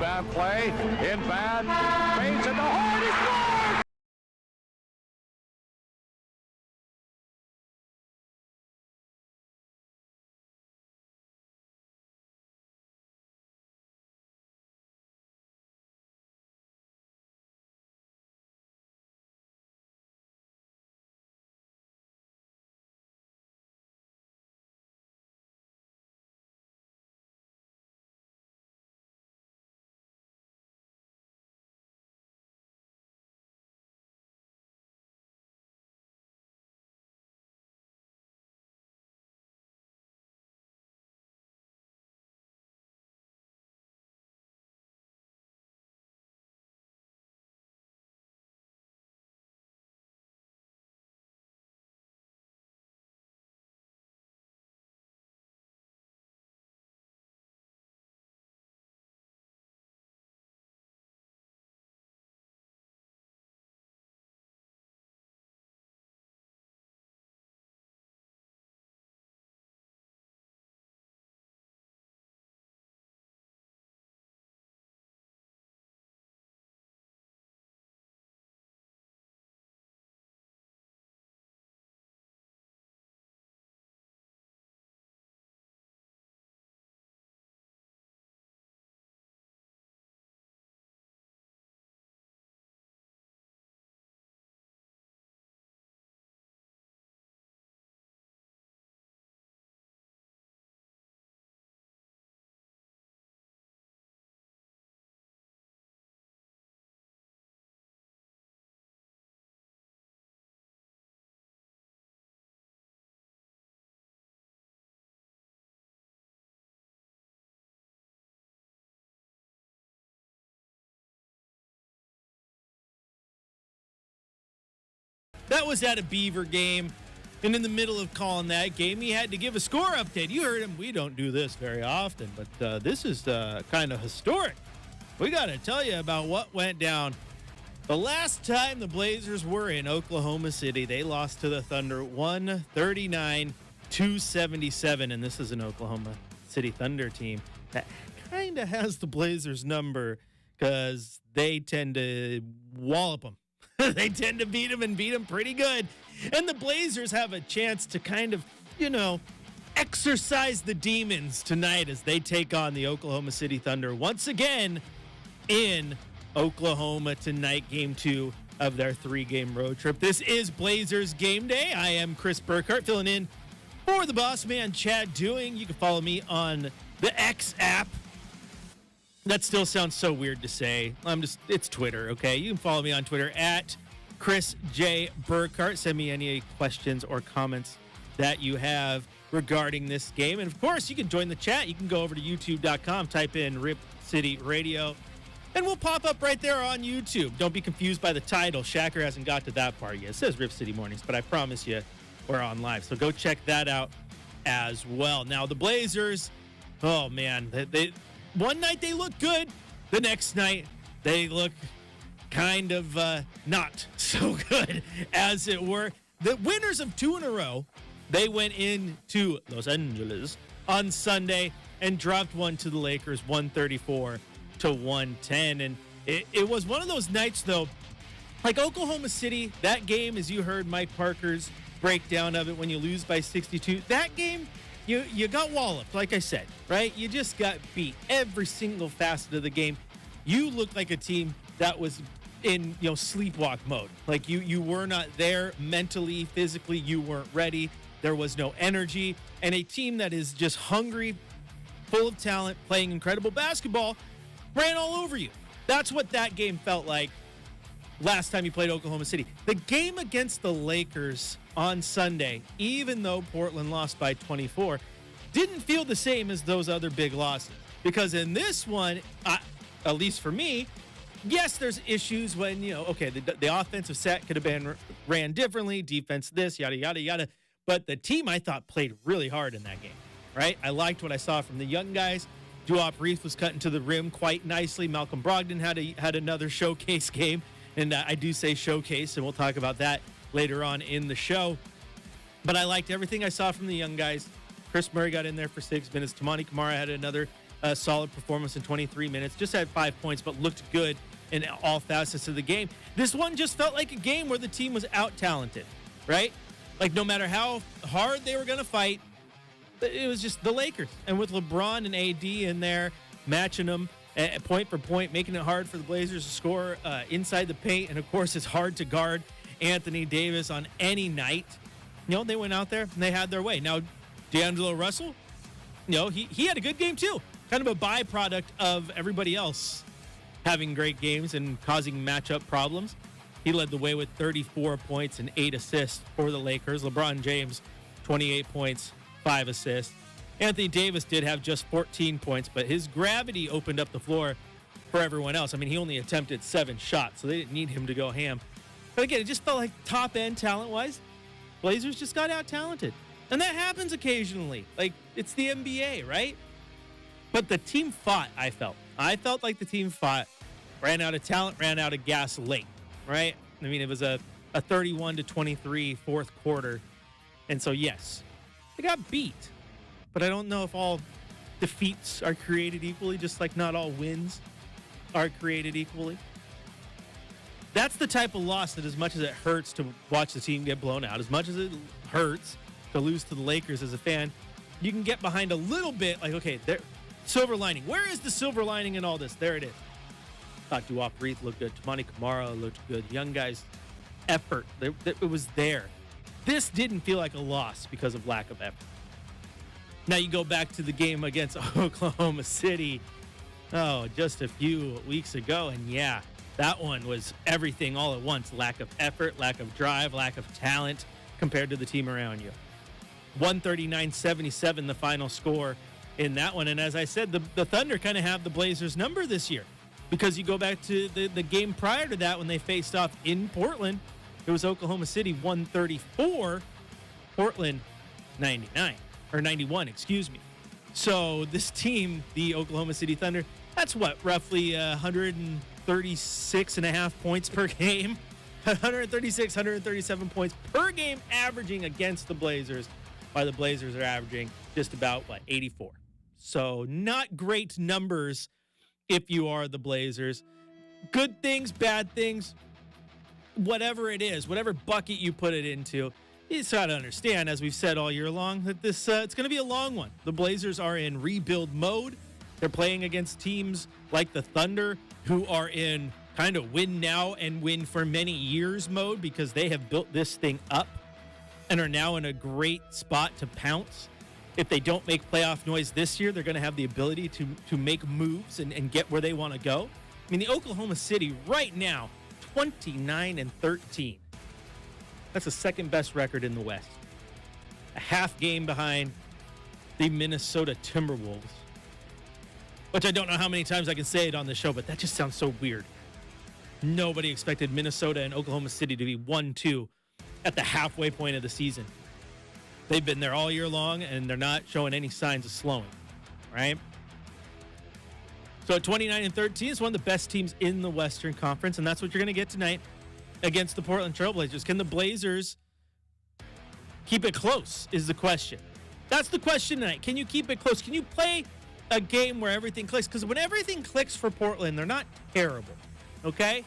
bad play, in bad space at the horn. He scores! That was at a Beaver game. And in the middle of calling that game, he had to give a score update. You heard him. We don't do this very often, but this is kind of historic. We got to tell you about what went down. The last time the Blazers were in Oklahoma City, they lost to the Thunder 139-277. And this is an Oklahoma City Thunder team that kind of has the Blazers number because they tend to wallop them. They tend to beat them and beat them pretty good. And the Blazers have a chance to kind of, exercise the demons tonight as they take on the Oklahoma City Thunder once again in Oklahoma tonight, game 2 of their 3-game road trip. This is Blazers Game Day. I am Chris Burkhardt filling in for the boss man, Chad Dewing. You can follow me on the X app. That still sounds so weird to say. It's Twitter, okay? You can follow me on Twitter at Chris J. Burkhardt. Send me any questions or comments that you have regarding this game. And, of course, you can join the chat. You can go over to youtube.com, type in Rip City Radio, and we'll pop up right there on YouTube. Don't be confused by the title. Shacker hasn't got to that part yet. It says Rip City Mornings, but I promise you we're on live. So go check that out as well. Now, the Blazers, oh, man, they one night they look good. The next night they look kind of not so good, as it were. The winners of 2 in a row, they went into Los Angeles on Sunday and dropped one to the Lakers 134-110. And it was one of those nights, though, like Oklahoma City, that game, as you heard Mike Parker's breakdown of it, when you lose by 62, that game, You got walloped, like I said, right? You just got beat every single facet of the game. You looked like a team that was in, sleepwalk mode. Like you were not there mentally, physically. You weren't ready. There was no energy. And a team that is just hungry, full of talent, playing incredible basketball, ran all over you. That's what that game felt like last time you played Oklahoma City. The game against the Lakers on Sunday, even though Portland lost by 24, didn't feel the same as those other big losses. Because in this one, at least for me, yes, there's issues when, the offensive set could have been ran differently, defense this, yada, yada, yada. But the team, I thought, played really hard in that game, right? I liked what I saw from the young guys. Duop Reith was cutting to the rim quite nicely. Malcolm Brogdon had another showcase game. And I do say showcase, and we'll talk about that later on in the show. But I liked everything I saw from the young guys. Chris Murray got in there for 6 minutes. Tamani Kamara had another a solid performance in 23 minutes. Just had 5 points, but looked good in all facets of the game. This one just felt like a game where the team was out-talented, right? Like, no matter how hard they were going to fight, it was just the Lakers. And with LeBron and AD in there, matching them point for point, making it hard for the Blazers to score inside the paint. And, of course, it's hard to guard Anthony Davis on any night. They went out there and they had their way. Now, D'Angelo Russell, he had a good game too. Kind of a byproduct of everybody else having great games and causing matchup problems. He led the way with 34 points and 8 assists for the Lakers. LeBron James, 28 points, 5 assists. Anthony Davis did have just 14 points, but his gravity opened up the floor for everyone else. I mean, he only attempted 7 shots, so they didn't need him to go ham. But again, it just felt like top-end talent-wise, Blazers just got out-talented. And that happens occasionally. Like, it's the NBA, right? But the team fought, I felt. I felt like the team fought, ran out of talent, ran out of gas late, right? I mean, it was a 31-23 fourth quarter. And so, yes, they got beat. But I don't know if all defeats are created equally, just like not all wins are created equally. That's the type of loss that, as much as it hurts to watch the team get blown out, as much as it hurts to lose to the Lakers as a fan, you can get behind a little bit, like, okay, there, silver lining. Where is the silver lining in all this? There it is. Thought Duop Reith looked good. Tamani Kamara looked good. Young guys, effort. It was there. This didn't feel like a loss because of lack of effort. Now you go back to the game against Oklahoma City, just a few weeks ago, and yeah, that one was everything all at once. Lack of effort, lack of drive, lack of talent compared to the team around you. 139-77 the final score in that one. And as I said, the Thunder kind of have the Blazers number this year, because you go back to the game prior to that when they faced off in Portland. It was Oklahoma City 134, Portland 91, excuse me. So this team, the Oklahoma City Thunder, that's roughly 136 and a half points per game. 136, 137 points per game averaging against the Blazers, while the Blazers are averaging just about 84. So not great numbers if you are the Blazers. Good things, bad things, whatever it is, whatever bucket you put it into, you just got to understand, as we've said all year long, that this it's going to be a long one. The Blazers are in rebuild mode. They're playing against teams like the Thunder, who are in kind of win now and win for many years mode, because they have built this thing up and are now in a great spot to pounce. If they don't make playoff noise this year, they're going to have the ability to make moves and get where they want to go. I mean, the Oklahoma City right now, 29-13. That's the second best record in the West. A half game behind the Minnesota Timberwolves, which I don't know how many times I can say it on the show, but that just sounds so weird. Nobody expected Minnesota and Oklahoma City to be 1-2 at the halfway point of the season. They've been there all year long, and they're not showing any signs of slowing, right? So at 29-13, it's one of the best teams in the Western Conference, and that's what you're going to get tonight against the Portland Trailblazers. Can the Blazers keep it close is the question. That's the question tonight. Can you keep it close? Can you play a game where everything clicks? Because when everything clicks for Portland, they're not terrible, okay?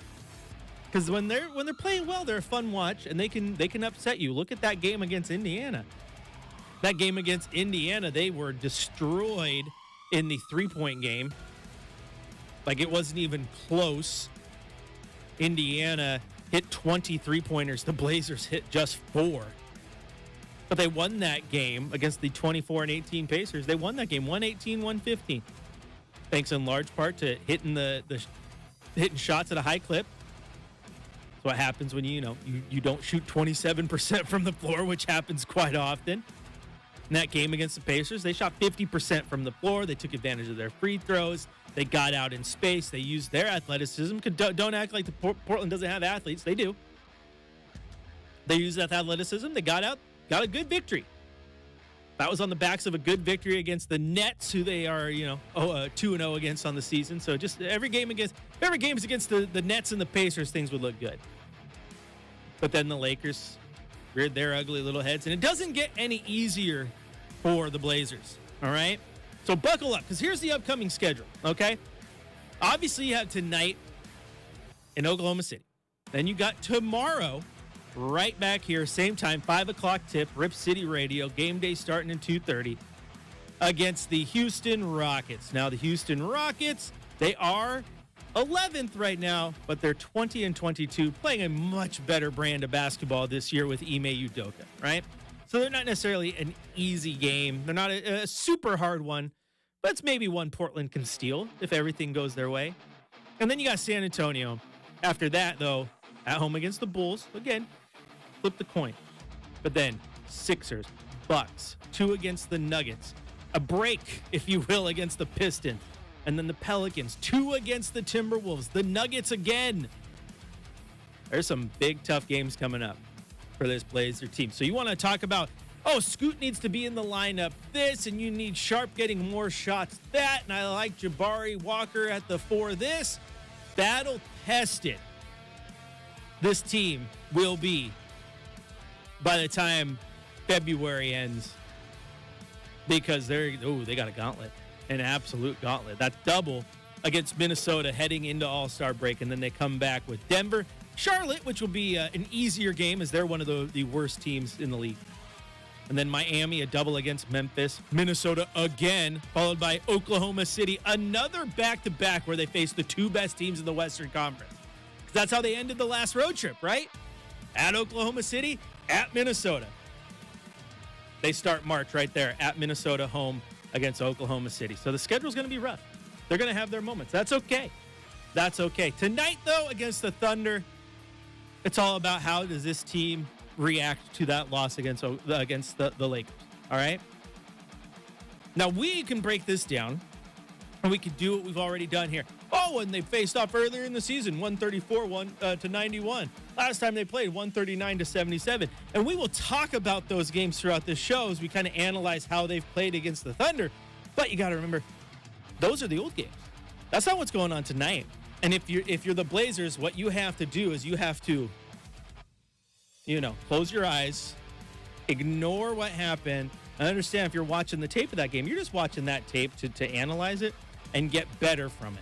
Because when they're playing well, they're a fun watch, and they can upset you. Look at that game against Indiana. That game against Indiana, they were destroyed in the three-point game. Like, it wasn't even close. Indiana hit 20 three-pointers. The Blazers hit just 4. But they won that game against the 24-18 Pacers. They won that game 118-115. Thanks in large part to hitting hitting shots at a high clip. That's what happens when you don't shoot 27% from the floor, which happens quite often. In that game against the Pacers, they shot 50% from the floor. They took advantage of their free throws. They got out in space. They used their athleticism. Don't act like Portland doesn't have athletes. They do. They used that athleticism. They got out, got a good victory. That was on the backs of a good victory against the Nets, who they are, 2-0 against on the season. So just every game is against the Nets and the Pacers, things would look good. But then the Lakers reared their ugly little heads, and it doesn't get any easier for the Blazers, all right? So buckle up, because here's the upcoming schedule, okay? Obviously, you have tonight in Oklahoma City. Then you got tomorrow right back here, same time, 5 o'clock tip, Rip City Radio, game day starting at 2:30 against the Houston Rockets. Now, the Houston Rockets, they are 11th right now, but they're 20-22, playing a much better brand of basketball this year with Ime Udoka, right? So they're not necessarily an easy game. They're not a super hard one, but it's maybe one Portland can steal if everything goes their way. And then you got San Antonio. After that, though, at home against the Bulls. Again, flip the coin. But then Sixers, Bucks, 2 against the Nuggets. A break, if you will, against the Pistons. And then the Pelicans, 2 against the Timberwolves. The Nuggets again. There's some big, tough games coming up for this Blazer team. So you want to talk about, oh, Scoot needs to be in the lineup, this, and you need Sharp getting more shots, that, and I like Jabari Walker at the 4, this. Battle tested. This team will be by the time February ends, because they got a gauntlet, an absolute gauntlet. That double against Minnesota heading into All-Star break, and then they come back with Denver, Charlotte, which will be an easier game as they're one of the worst teams in the league. And then Miami, a double against Memphis. Minnesota again, followed by Oklahoma City. Another back-to-back where they face the 2 best teams in the Western Conference. Because that's how they ended the last road trip, right? At Oklahoma City, at Minnesota. They start March right there at Minnesota, home against Oklahoma City. So the schedule's going to be rough. They're going to have their moments. That's okay. That's okay. Tonight, though, against the Thunder, it's all about how does this team react to that loss against the Lakers. All right. Now we can break this down, and we can do what we've already done here. Oh, and they faced off earlier in the season, 134 to 91. Last time they played, 139 to 77. And we will talk about those games throughout this show as we kind of analyze how they've played against the Thunder. But you got to remember, those are the old games. That's not what's going on tonight. And if you're the Blazers, what you have to do is you have to, close your eyes, ignore what happened. I understand if you're watching the tape of that game, you're just watching that tape to analyze it and get better from it.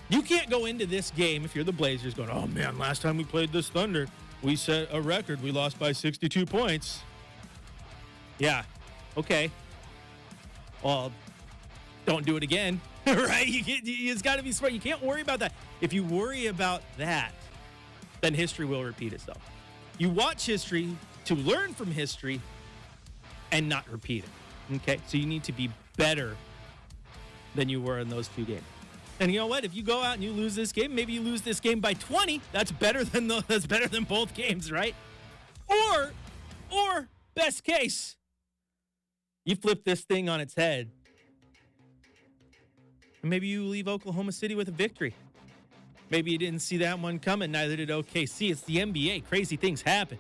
You can't go into this game if you're the Blazers going, oh man, last time we played this Thunder, we set a record. We lost by 62 points. Yeah, okay. Well, don't do it again, right? It's got to be smart. You can't worry about that. If you worry about that, then history will repeat itself. You watch history to learn from history and not repeat it. Okay, so you need to be better than you were in those 2 games. And you know what? If you go out and you lose this game, maybe you lose this game by 20. That's better than both games, right? Or best case, you flip this thing on its head, and maybe you leave Oklahoma City with a victory. Maybe you didn't see that one coming. Neither did OKC. It's the NBA. Crazy things happen.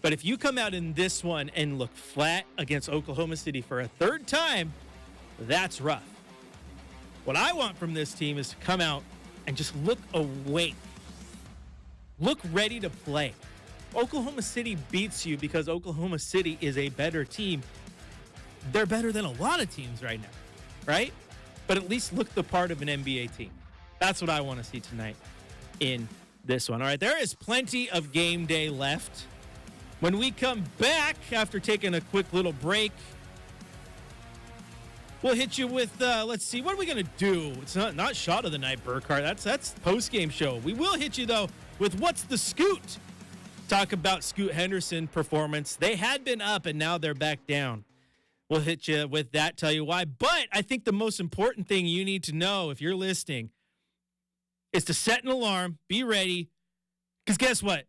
But if you come out in this one and look flat against Oklahoma City for a 3rd time, that's rough. What I want from this team is to come out and just look awake. Look ready to play. Oklahoma City beats you because Oklahoma City is a better team. They're better than a lot of teams right now, right? But at least look the part of an NBA team. That's what I want to see tonight in this one. All right, there is plenty of game day left. When we come back after taking a quick little break, we'll hit you with, let's see, what are we going to do? It's not shot of the night, Burkhardt. That's post-game show. We will hit you, though, with What's the Scoot? Talk about Scoot Henderson performance. They had been up, and now they're back down. We'll hit you with that, tell you why. But I think the most important thing you need to know if you're listening is to set an alarm, be ready, because guess what?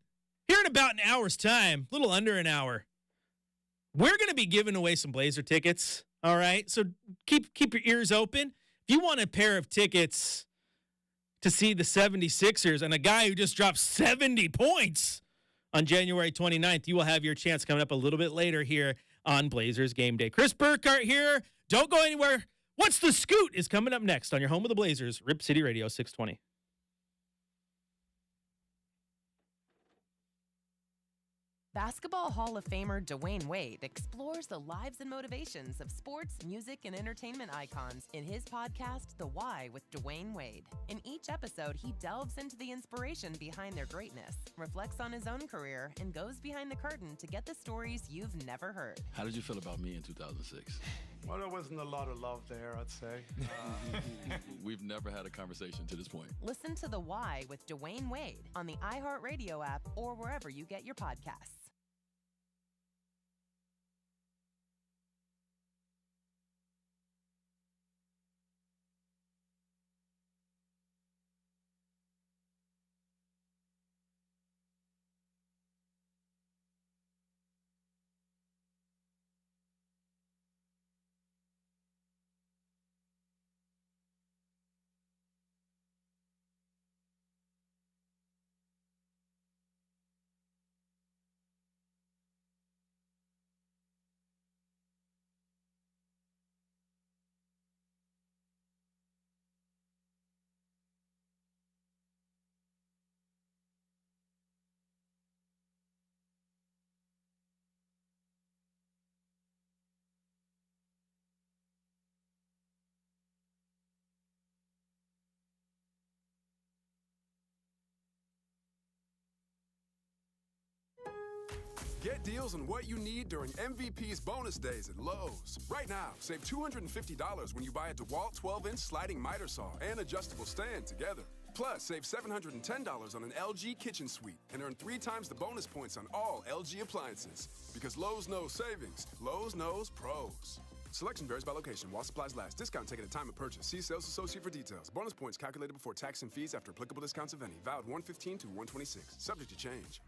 Here in about an hour's time, a little under an hour, we're going to be giving away some Blazer tickets. All right, so keep your ears open. If you want a pair of tickets to see the 76ers and a guy who just dropped 70 points on January 29th, you will have your chance coming up a little bit later here on Blazers Game Day. Chris Burkhardt here. Don't go anywhere. What's the Scoot is coming up next on your home of the Blazers, Rip City Radio 620. Basketball Hall of Famer Dwayne Wade explores the lives and motivations of sports, music, and entertainment icons in his podcast, The Why with Dwayne Wade. In each episode, he delves into the inspiration behind their greatness, reflects on his own career, and goes behind the curtain to get the stories you've never heard. How did you feel about me in 2006? Well, there wasn't a lot of love there, I'd say. We've never had a conversation to this point. Listen to The Why with Dwayne Wade on the iHeartRadio app or wherever you get your podcasts. Get deals on what you need during MVP's bonus days at Lowe's. Right now, save $250 when you buy a DeWalt 12-inch sliding miter saw and adjustable stand together. Plus, save $710 on an LG kitchen suite and earn 3 times the bonus points on all LG appliances. Because Lowe's knows savings, Lowe's knows pros. Selection varies by location while supplies last. Discount taken at time of purchase. See sales associate for details. Bonus points calculated before tax and fees after applicable discounts of any. Valid 1/15 to 1/26. Subject to change.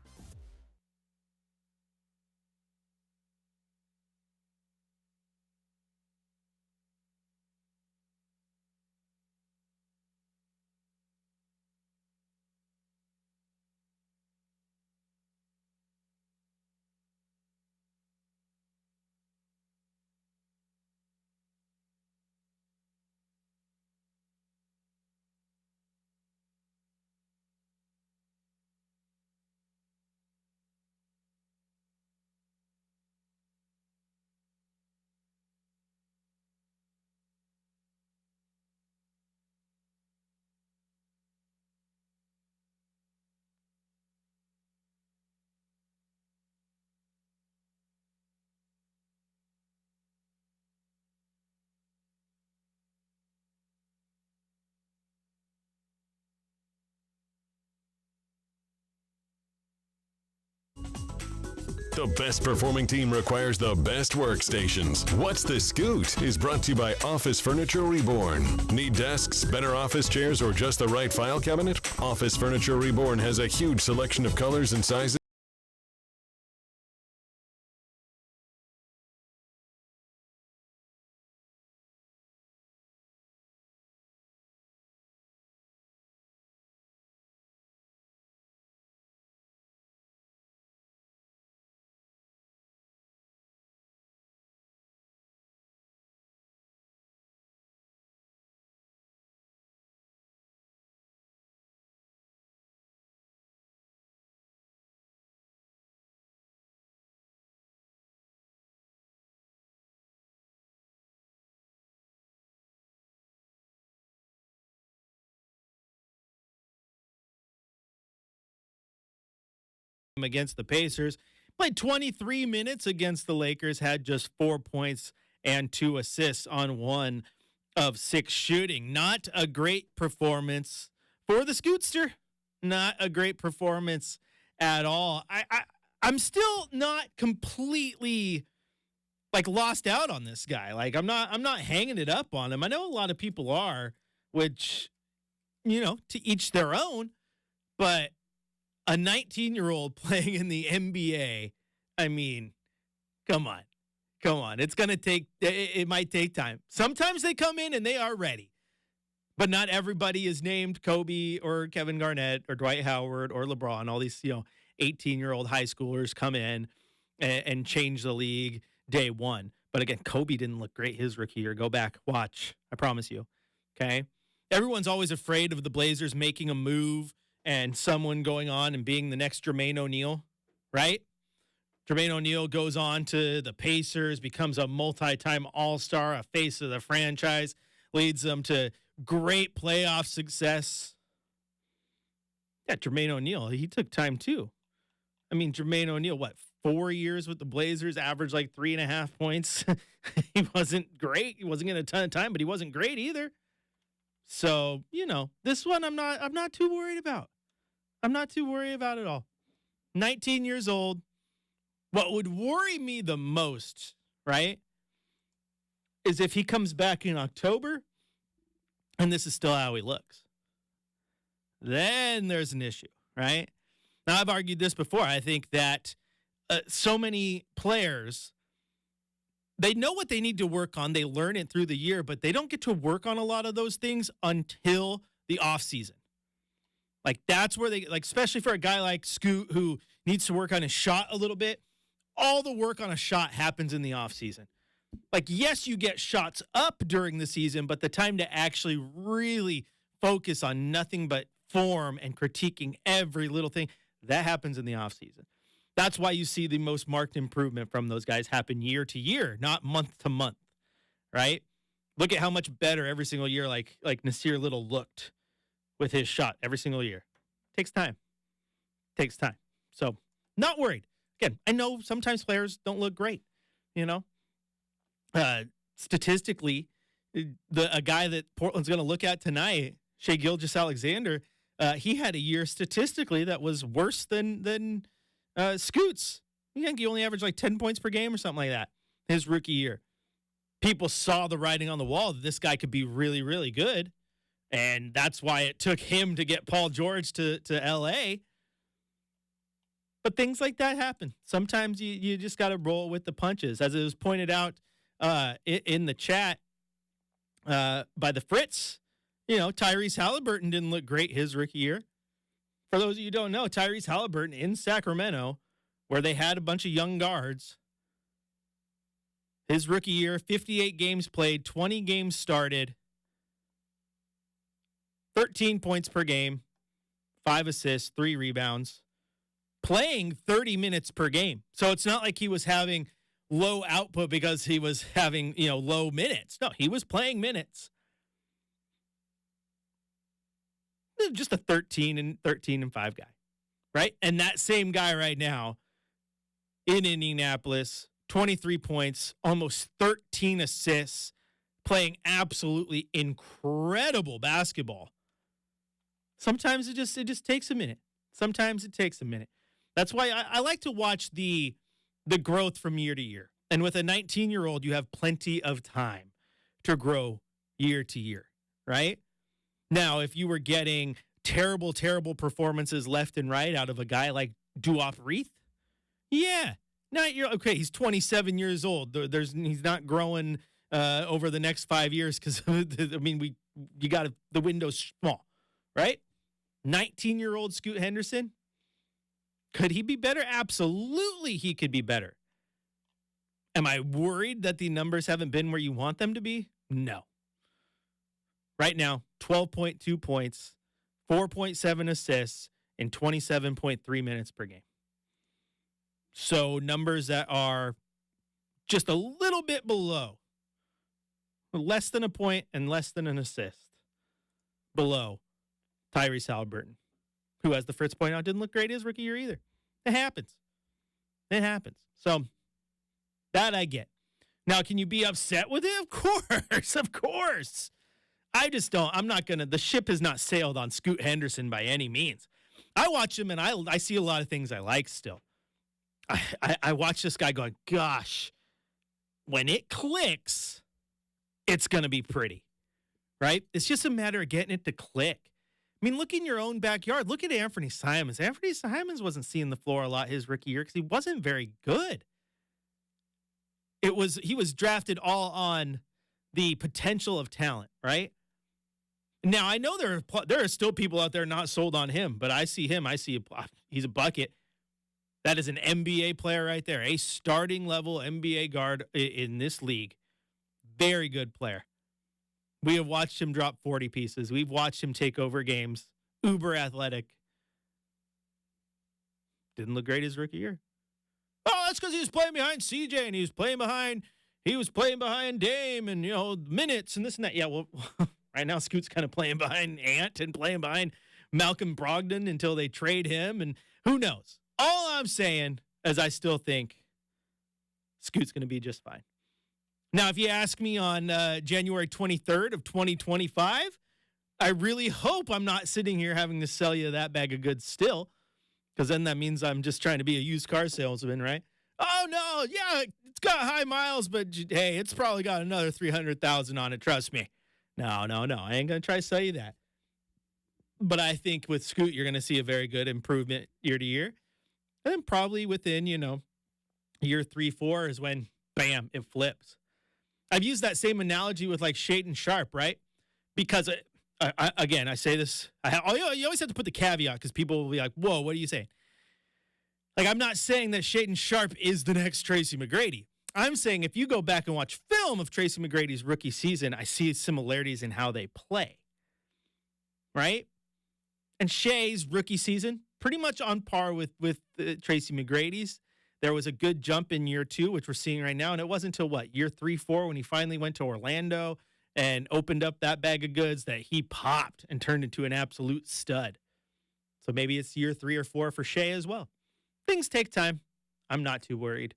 The best performing team requires the best workstations. What's the Scoot is brought to you by Office Furniture Reborn. Need desks, better office chairs, or just the right file cabinet? Office Furniture Reborn has a huge selection of colors and sizes. Against the Pacers, played 23 minutes against the Lakers, had just 4 points and 2 assists on 1 of 6 shooting. Not a great performance for the Scootster. Not a great performance at all. I'm still not completely lost out on this guy. I'm not hanging it up on him. I know a lot of people are, which, to each their own, but a 19-year-old playing in the NBA, I mean, come on. It's going to it might take time. Sometimes they come in and they are ready, but not everybody is named Kobe or Kevin Garnett or Dwight Howard or LeBron. All these, 18-year-old high schoolers come in and change the league day one. But again, Kobe didn't look great his rookie year. Go back, watch. I promise you. Okay. Everyone's always afraid of the Blazers making a move and someone going on and being the next Jermaine O'Neal, right? Jermaine O'Neal goes on to the Pacers, becomes a multi-time All-Star, a face of the franchise, leads them to great playoff success. Yeah, Jermaine O'Neal, he took time too. I mean, Jermaine O'Neal, 4 years with the Blazers, averaged like 3.5 points. He wasn't great. He wasn't getting a ton of time, but he wasn't great either. So, this one I'm not too worried about. I'm not too worried about at all. 19 years old. What would worry me the most, right, is if he comes back in October and this is still how he looks. Then there's an issue, right? Now, I've argued this before. I think that so many players, they know what they need to work on. They learn it through the year, but they don't get to work on a lot of those things until the offseason. Like, that's where they, especially for a guy like Scoot who needs to work on his shot a little bit, all the work on a shot happens in the offseason. Yes, you get shots up during the season, but the time to actually really focus on nothing but form and critiquing every little thing, that happens in the offseason. That's why you see the most marked improvement from those guys happen year to year, not month to month, right? Look at how much better every single year like Nasir Little looked with his shot every single year. Takes time. So, not worried. Again, I know sometimes players don't look great, statistically, a guy that Portland's going to look at tonight, Shai Gilgeous-Alexander, he had a year statistically that was worse than Scoots. I think he only averaged like 10 points per game or something like that his rookie year. People saw the writing on the wall that this guy could be really, really good, and that's why it took him to get Paul George to L.A., but things like that happen. Sometimes you just got to roll with the punches. As it was pointed out in the chat by the Fritz, Tyrese Halliburton didn't look great his rookie year. For those of you who don't know, Tyrese Halliburton in Sacramento, where they had a bunch of young guards, his rookie year, 58 games played, 20 games started, 13 points per game, 5 assists, 3 rebounds. Playing 30 minutes per game. So it's not like he was having low output because he was having, low minutes. No, he was playing minutes. Just a 13 and 5 guy, right? And that same guy right now in Indianapolis, 23 points, almost 13 assists, playing absolutely incredible basketball. Sometimes it just takes a minute. That's why I like to watch the growth from year to year. And with a 19-year-old, you have plenty of time to grow year to year, right? Now, if you were getting terrible, terrible performances left and right out of a guy like Duop Reith, yeah. Now you're okay. He's 27 years old. He's not growing over the next 5 years because the window's small, right? 19-year-old Scoot Henderson. Could he be better? Absolutely, he could be better. Am I worried that the numbers haven't been where you want them to be? No. Right now, 12.2 points, 4.7 assists, and 27.3 minutes per game. So numbers that are just a little bit below, less than a point and less than an assist below Tyrese Halliburton, who, as the Fritz pointed out, didn't look great his rookie year either. It happens. So that I get. Now, can you be upset with it? Of course. I just don't. I'm not going to. The ship has not sailed on Scoot Henderson by any means. I watch him and I see a lot of things I like still. I watch this guy going, gosh, when it clicks, it's going to be pretty, right? It's just a matter of getting it to click. I mean, look in your own backyard. Look at Anthony Simons. Anthony Simons wasn't seeing the floor a lot his rookie year because he wasn't very good. He was drafted all on the potential of talent, right? Now, I know there are still people out there not sold on him, but I see him. He's a bucket. That is an NBA player right there, a starting level NBA guard in this league. Very good player. We have watched him drop 40 pieces. We've watched him take over games. Uber athletic. Didn't look great his rookie year. Oh, that's because he was playing behind CJ and he was playing behind Dame and, minutes and this and that. Yeah, well, right now Scoot's kind of playing behind Ant and playing behind Malcolm Brogdon until they trade him, and who knows? All I'm saying is I still think Scoot's going to be just fine. Now, if you ask me on January 23rd of 2025, I really hope I'm not sitting here having to sell you that bag of goods still, because then that means I'm just trying to be a used car salesman, right? Oh, no, yeah, it's got high miles, but hey, it's probably got another 300,000 on it, trust me. No, I ain't going to try to sell you that. But I think with Scoot, you're going to see a very good improvement year to year. And then probably within, year 3, 4 is when, bam, it flips. I've used that same analogy with like Shaden Sharp, right? Because, again, I say this, you always have to put the caveat because people will be like, whoa, what are you saying? Like, I'm not saying that Shaden Sharp is the next Tracy McGrady. I'm saying if you go back and watch film of Tracy McGrady's rookie season, I see similarities in how they play, right? And Shay's rookie season, pretty much on par with Tracy McGrady's. There was a good jump in year 2, which we're seeing right now. And it wasn't until, year 3, 4, when he finally went to Orlando and opened up that bag of goods that he popped and turned into an absolute stud. So maybe it's year 3 or 4 for Shay as well. Things take time. I'm not too worried.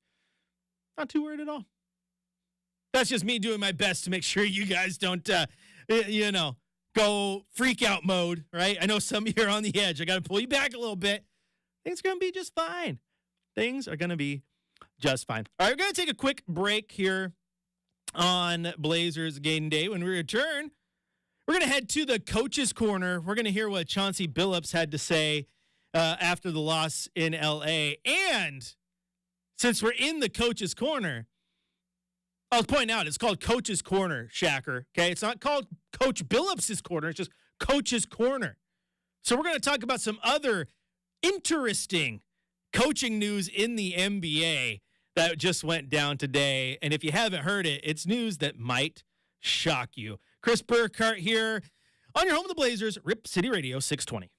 Not too worried at all. That's just me doing my best to make sure you guys don't, go freak out mode, right? I know some of you are on the edge. I got to pull you back a little bit. Things are going to be just fine. Things are going to be just fine. All right, we're going to take a quick break here on Blazers Gameday. When we return, we're going to head to the Coach's Corner. We're going to hear what Chauncey Billups had to say after the loss in L.A. And since we're in the Coach's Corner, I'll point out it's called Coach's Corner, Shacker. Okay, it's not called Coach Billups' Corner. It's just Coach's Corner. So we're going to talk about some other interesting coaching news in the NBA that just went down today. And if you haven't heard it, it's news that might shock you. Chris Burkhardt here on your home of the Blazers, Rip City Radio 620.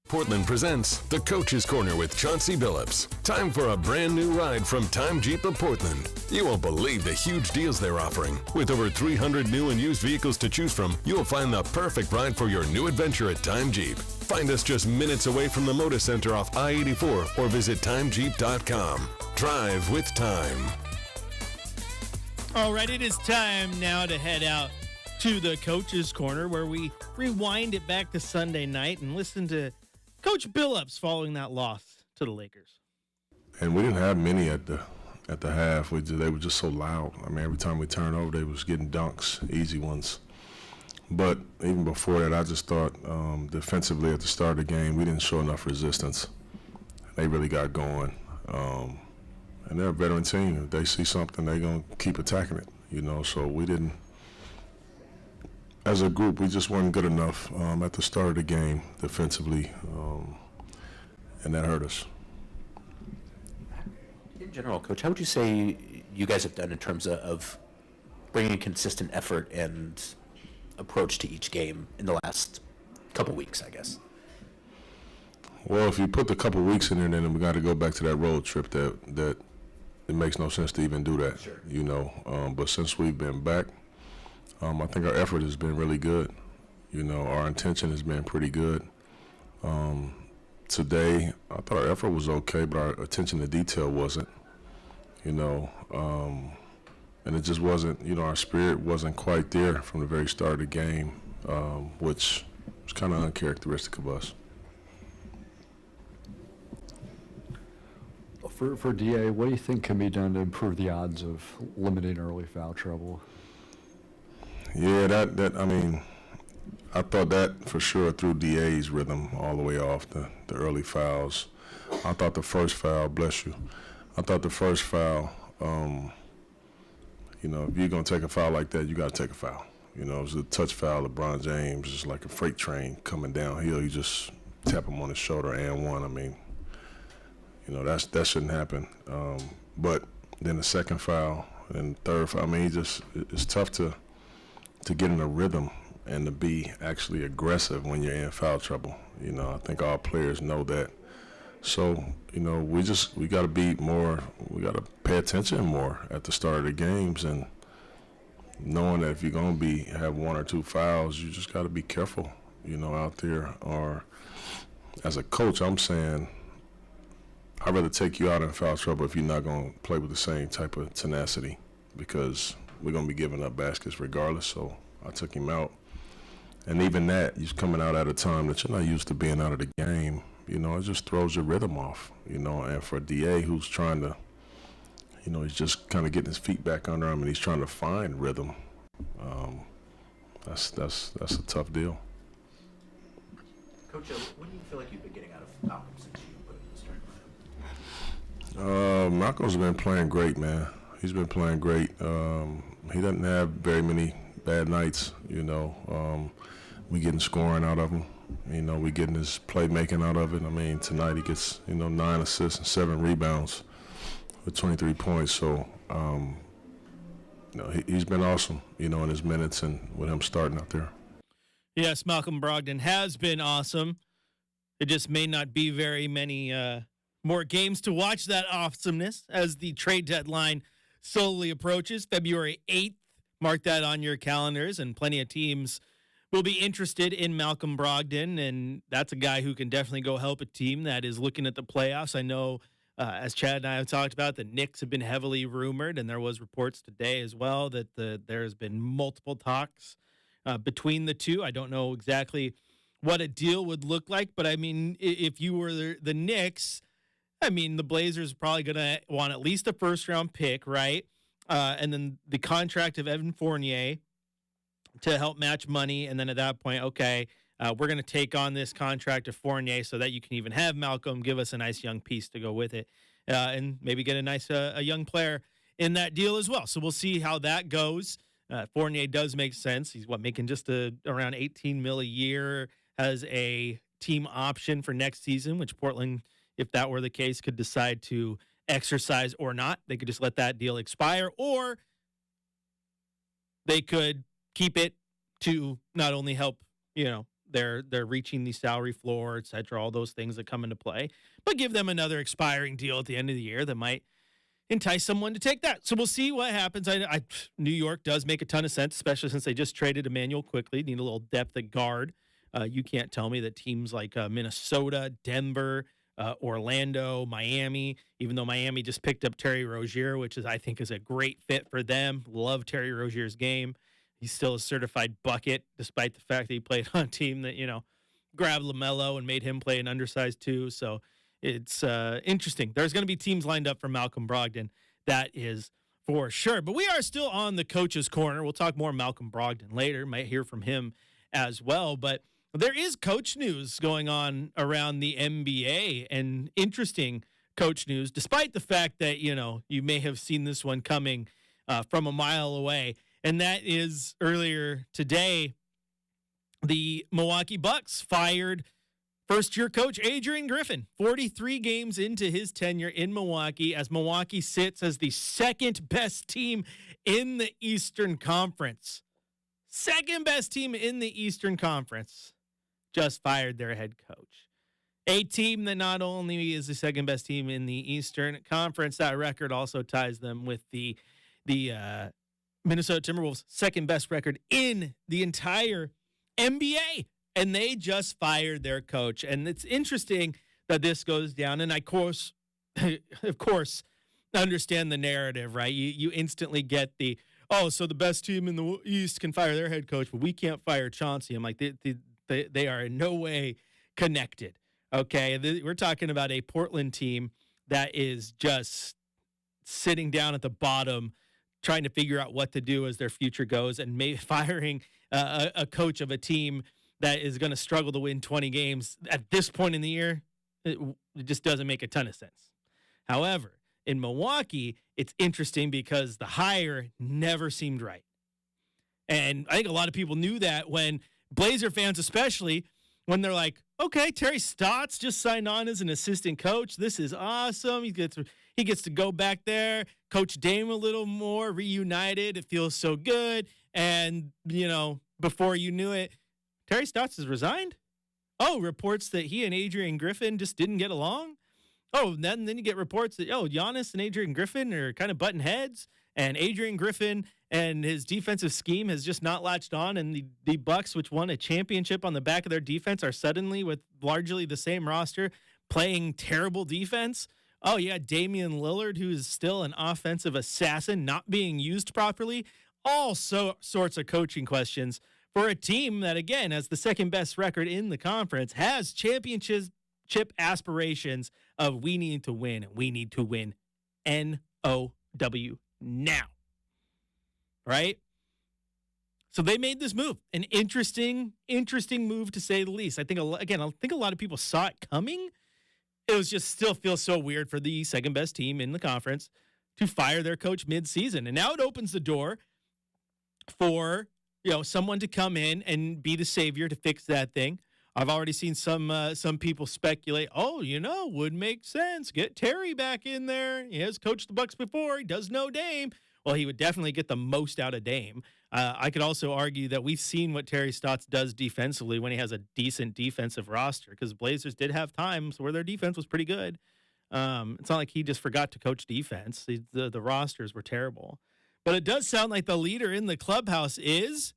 Portland presents The Coach's Corner with Chauncey Billups. Time for a brand new ride from Time Jeep of Portland. You won't believe the huge deals they're offering. With over 300 new and used vehicles to choose from, you'll find the perfect ride for your new adventure at Time Jeep. Find us just minutes away from the Moda Center off I-84 or visit timejeep.com. Drive with time. All right, it is time now to head out to the Coach's Corner, where we rewind it back to Sunday night and listen to Coach Billups following that loss to the Lakers. And we didn't have many at the half. They were just so loud. I mean, every time we turned over, they was getting dunks, easy ones. But even before that, I just thought defensively at the start of the game, we didn't show enough resistance. They really got going. And they're a veteran team. If they see something, they're going to keep attacking it, So we didn't, as a group, we just weren't good enough at the start of the game defensively, and that hurt us. In general, Coach, how would you say you guys have done in terms of bringing consistent effort and approach to each game in the last couple weeks, I guess? Well, if you put the couple weeks in there, then we got to go back to that road trip that it makes no sense to even do that, sure. But since we've been back, I think our effort has been really good. Our intention has been pretty good. Today, I thought our effort was okay, but our attention to detail wasn't, and it just wasn't, our spirit wasn't quite there from the very start of the game, which was kind of uncharacteristic of us. For DA, what do you think can be done to improve the odds of limiting early foul trouble? Yeah, I thought that for sure threw DA's rhythm all the way off, the early fouls. I thought the first foul, bless you, if you're going to take a foul like that, you got to take a foul. It was a touch foul. LeBron James is like a freight train coming downhill. You just tap him on the shoulder and one. That shouldn't happen. But then the second foul and third foul, it's tough to get in a rhythm and to be actually aggressive when you're in foul trouble. I think all players know that. So, we got to be more, we got to pay attention more at the start of the games, and knowing that if you're going to have one or two fouls, you just got to be careful, out there. Or as a coach, I'm saying, I'd rather take you out in foul trouble if you're not going to play with the same type of tenacity, because we're going to be giving up baskets regardless. So I took him out. And even that, he's coming out at a time that you're not used to being out of the game. It just throws your rhythm off, And for DA, who's trying to, he's just kind of getting his feet back under him, and he's trying to find rhythm. That's a tough deal. Coach, what do you feel like you've been getting out of Malcolm since you put him in the starting lineup? Malcolm's been playing great, man. He's been playing great. He doesn't have very many bad nights, We getting scoring out of him. We getting his playmaking out of it. Tonight he gets, 9 assists and 7 rebounds with 23 points. So, he's been awesome, in his minutes and with him starting out there. Yes, Malcolm Brogdon has been awesome. It just may not be very many more games to watch that awesomeness as the trade deadline slowly approaches. February 8th, mark that on your calendars, and plenty of teams will be interested in Malcolm Brogdon, and that's a guy who can definitely go help a team that is looking at the playoffs. I know, as Chad and I have talked about, the Knicks have been heavily rumored, and there was reports today as well that there has been multiple talks between the two. I don't know exactly what a deal would look like, but if you were the Knicks, the Blazers are probably going to want at least a first-round pick, right? And then the contract of Evan Fournier to help match money, and then at that point, okay, we're going to take on this contract of Fournier so that you can even have Malcolm, give us a nice young piece to go with it, and maybe get a nice a young player in that deal as well. So we'll see how that goes. Fournier does make sense. He's making just around $18 million a year as a team option for next season, which Portland, if that were the case, could decide to exercise or not. They could just let that deal expire, or they could keep it to not only help, they're reaching the salary floor, et cetera, all those things that come into play. But give them another expiring deal at the end of the year that might entice someone to take that. So we'll see what happens. New York does make a ton of sense, especially since they just traded Emmanuel quickly. Need a little depth at guard. You can't tell me that teams like Minnesota, Denver, Orlando, Miami, even though Miami just picked up Terry Rozier, which I think is a great fit for them. Love Terry Rozier's game. He's still a certified bucket, despite the fact that he played on a team that, grabbed LaMelo and made him play an undersized two. So it's interesting. There's going to be teams lined up for Malcolm Brogdon. That is for sure. But we are still on the coach's corner. We'll talk more Malcolm Brogdon later. Might hear from him as well. But there is coach news going on around the NBA, and interesting coach news, despite the fact that, you may have seen this one coming from a mile away. And that is earlier today, the Milwaukee Bucks fired first-year coach Adrian Griffin, 43 games into his tenure in Milwaukee, as Milwaukee sits as the second-best team in the Eastern Conference. Second-best team in the Eastern Conference just fired their head coach. A team that not only is the second-best team in the Eastern Conference, that record also ties them with the Minnesota Timberwolves' second-best record in the entire NBA. And they just fired their coach. And it's interesting that this goes down. And of course, understand the narrative, right? You instantly get so the best team in the East can fire their head coach, but we can't fire Chauncey. I'm like, they are in no way connected. Okay, we're talking about a Portland team that is just sitting down at the bottom, trying to figure out what to do as their future goes, and maybe firing a coach of a team that is going to struggle to win 20 games at this point in the year. It just doesn't make a ton of sense. However, in Milwaukee, it's interesting because the hire never seemed right. And I think a lot of people knew that, when Blazer fans especially, when they're like, okay, Terry Stotts just signed on as an assistant coach. This is awesome. He gets to go back there, coach Dame a little more, reunited. It feels so good. And, before you knew it, Terry Stotts has resigned. Oh, reports that he and Adrian Griffin just didn't get along. Oh, then you get reports that, Giannis and Adrian Griffin are kind of butting heads, and Adrian Griffin and his defensive scheme has just not latched on, and the Bucks, which won a championship on the back of their defense, are suddenly, with largely the same roster, playing terrible defense. Oh, yeah, Damian Lillard, who is still an offensive assassin, not being used properly. All sorts of coaching questions for a team that, again, has the second best record in the conference, has championship aspirations of we need to win, and we need to win NOW now. Right? So they made this move, an interesting move to say the least. I think a lot of people saw it coming. It was just still feels so weird for the second best team in the conference to fire their coach mid-season. And now it opens the door for, someone to come in and be the savior to fix that thing. I've already seen some people speculate, would make sense. Get Terry back in there. He has coached the Bucks before. He does know Dame. Well, he would definitely get the most out of Dame. I could also argue that we've seen what Terry Stotts does defensively when he has a decent defensive roster, because Blazers did have times where their defense was pretty good. It's not like he just forgot to coach defense. The rosters were terrible. But it does sound like the leader in the clubhouse is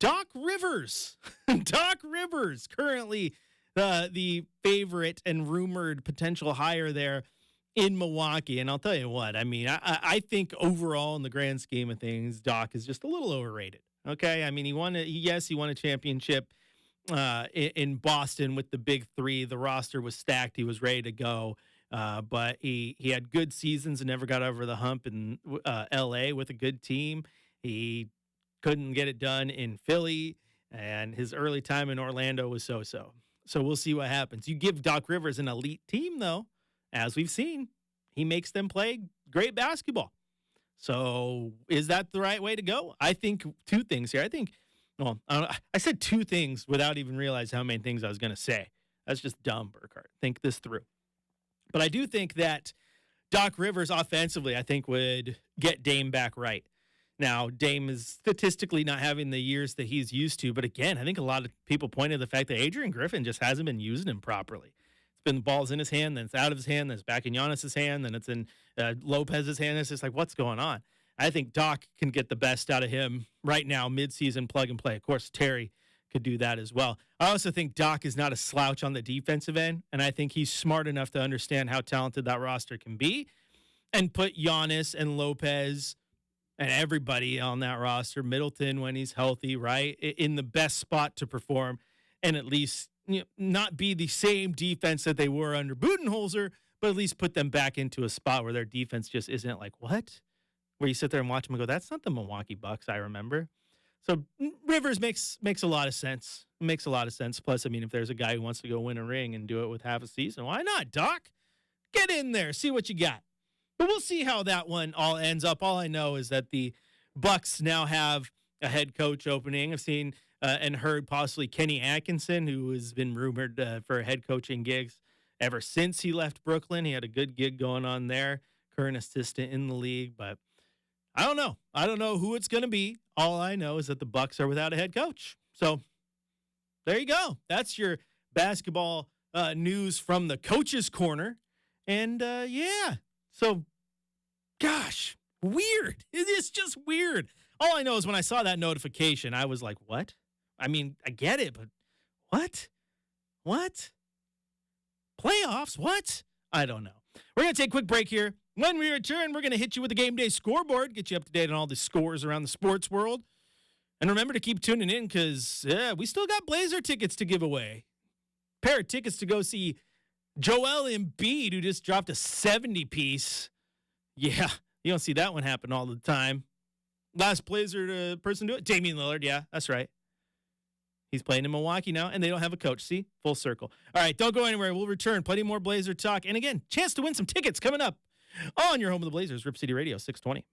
Doc Rivers. Doc Rivers, currently the favorite and rumored potential hire there in Milwaukee. And I'll tell you what, I think overall in the grand scheme of things, Doc is just a little overrated. Okay. He won a championship in Boston with the big three. The roster was stacked. He was ready to go. But he had good seasons and never got over the hump in LA with a good team. He couldn't get it done in Philly, and his early time in Orlando was so-so. So we'll see what happens. You give Doc Rivers an elite team, though, as we've seen, he makes them play great basketball. So is that the right way to go? I think two things here. I said two things without even realizing how many things I was going to say. That's just dumb, Burkhardt. Think this through. But I do think that Doc Rivers offensively, would get Dame back right. Now, Dame is statistically not having the years that he's used to. But again, I think a lot of people pointed to the fact that Adrian Griffin just hasn't been using him properly. It's been the ball's in his hand, then it's out of his hand, then it's back in Giannis's hand, then it's in Lopez's hand. It's just like, what's going on? I think Doc can get the best out of him right now, midseason plug and play. Of course, Terry could do that as well. I also think Doc is not a slouch on the defensive end, and I think he's smart enough to understand how talented that roster can be and put Giannis and Lopez and everybody on that roster, Middleton when he's healthy, right, in the best spot to perform and at least not be the same defense that they were under Budenholzer, but at least put them back into a spot where their defense just isn't like, what? Where you sit there and watch them and go, that's not the Milwaukee Bucks I remember. So Rivers makes a lot of sense. Makes a lot of sense. Plus, I mean, if there's a guy who wants to go win a ring and do it with half a season, why not, Doc? Get in there, see what you got. But we'll see how that one all ends up. All I know is that the Bucks now have a head coach opening. I've seen and heard possibly Kenny Atkinson, who has been rumored for head coaching gigs ever since he left Brooklyn. He had a good gig going on there, current assistant in the league. But I don't know. I don't know who it's going to be. All I know is that the Bucks are without a head coach. So there you go. That's your basketball news from the coach's corner. And yeah, so gosh, weird. It is just weird. All I know is when I saw that notification, I was like, what? I mean, I get it, but what? What? Playoffs? What? I don't know. We're going to take a quick break here. When we return, we're going to hit you with the game day scoreboard, get you up to date on all the scores around the sports world. And remember to keep tuning in because, we still got Blazer tickets to give away. Pair of tickets to go see Joel Embiid, who just dropped a 70-piece. Yeah, you don't see that one happen all the time. Last Blazer person to do it, Damian Lillard. Yeah, that's right. He's playing in Milwaukee now, and they don't have a coach. See? Full circle. All right, don't go anywhere. We'll return. Plenty more Blazer talk. And again, chance to win some tickets coming up on your home of the Blazers, Rip City Radio, 620.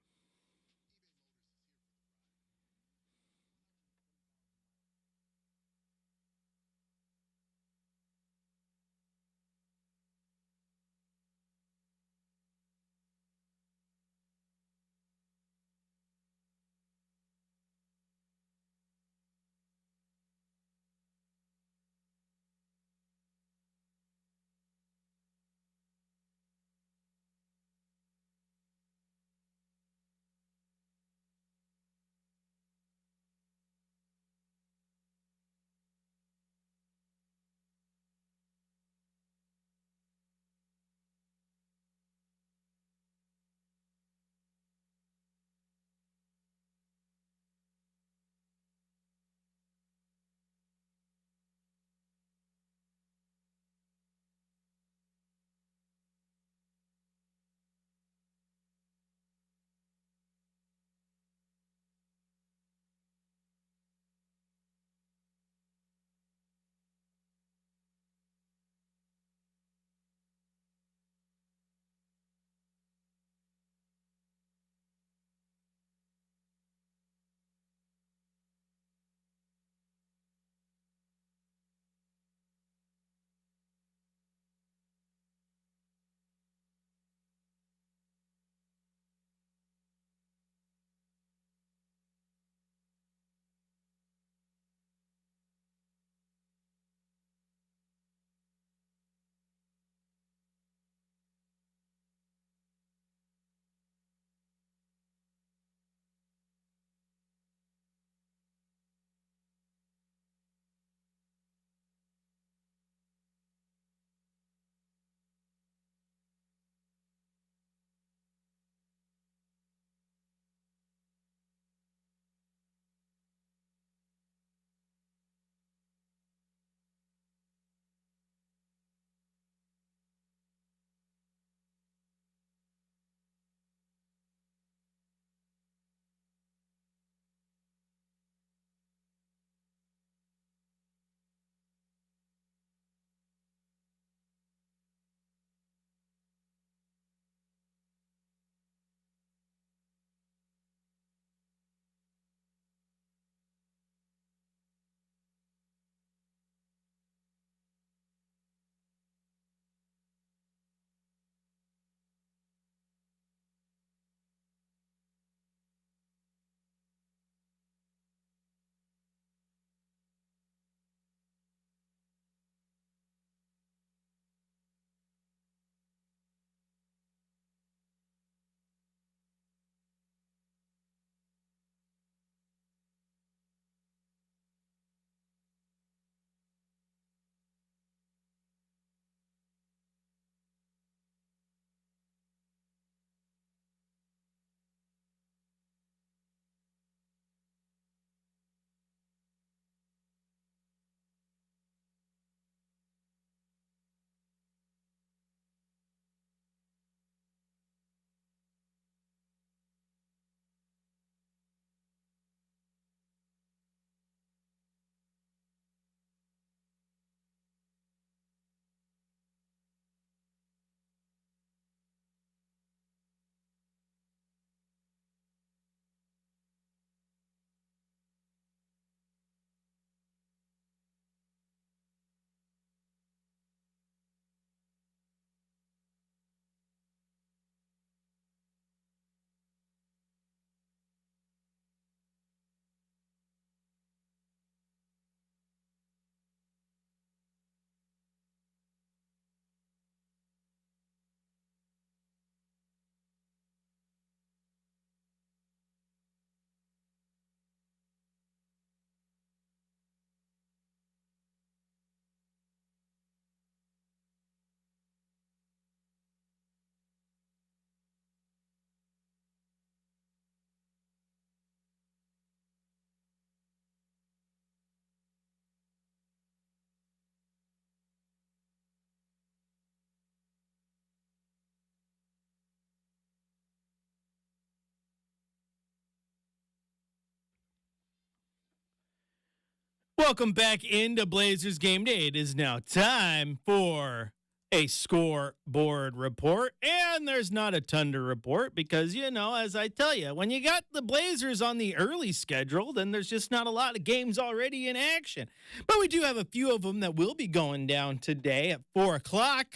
Welcome back into Blazers Game Day. It is now time for a scoreboard report. And there's not a ton to report because, as I tell you, when you got the Blazers on the early schedule, then there's just not a lot of games already in action. But we do have a few of them that will be going down today at 4 o'clock.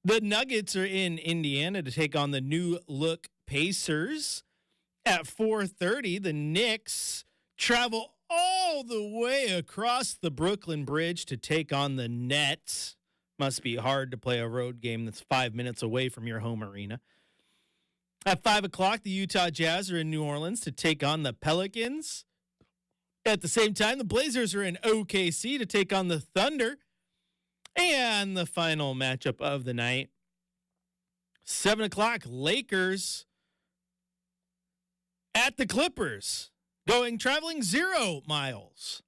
The Nuggets are in Indiana to take on the new look Pacers. At 4:30, the Knicks travel all the way across the Brooklyn Bridge to take on the Nets. Must be hard to play a road game that's 5 minutes away from your home arena. At 5 o'clock, the Utah Jazz are in New Orleans to take on the Pelicans. At the same time, the Blazers are in OKC to take on the Thunder. And the final matchup of the night, 7 o'clock, Lakers at the Clippers, traveling 0 miles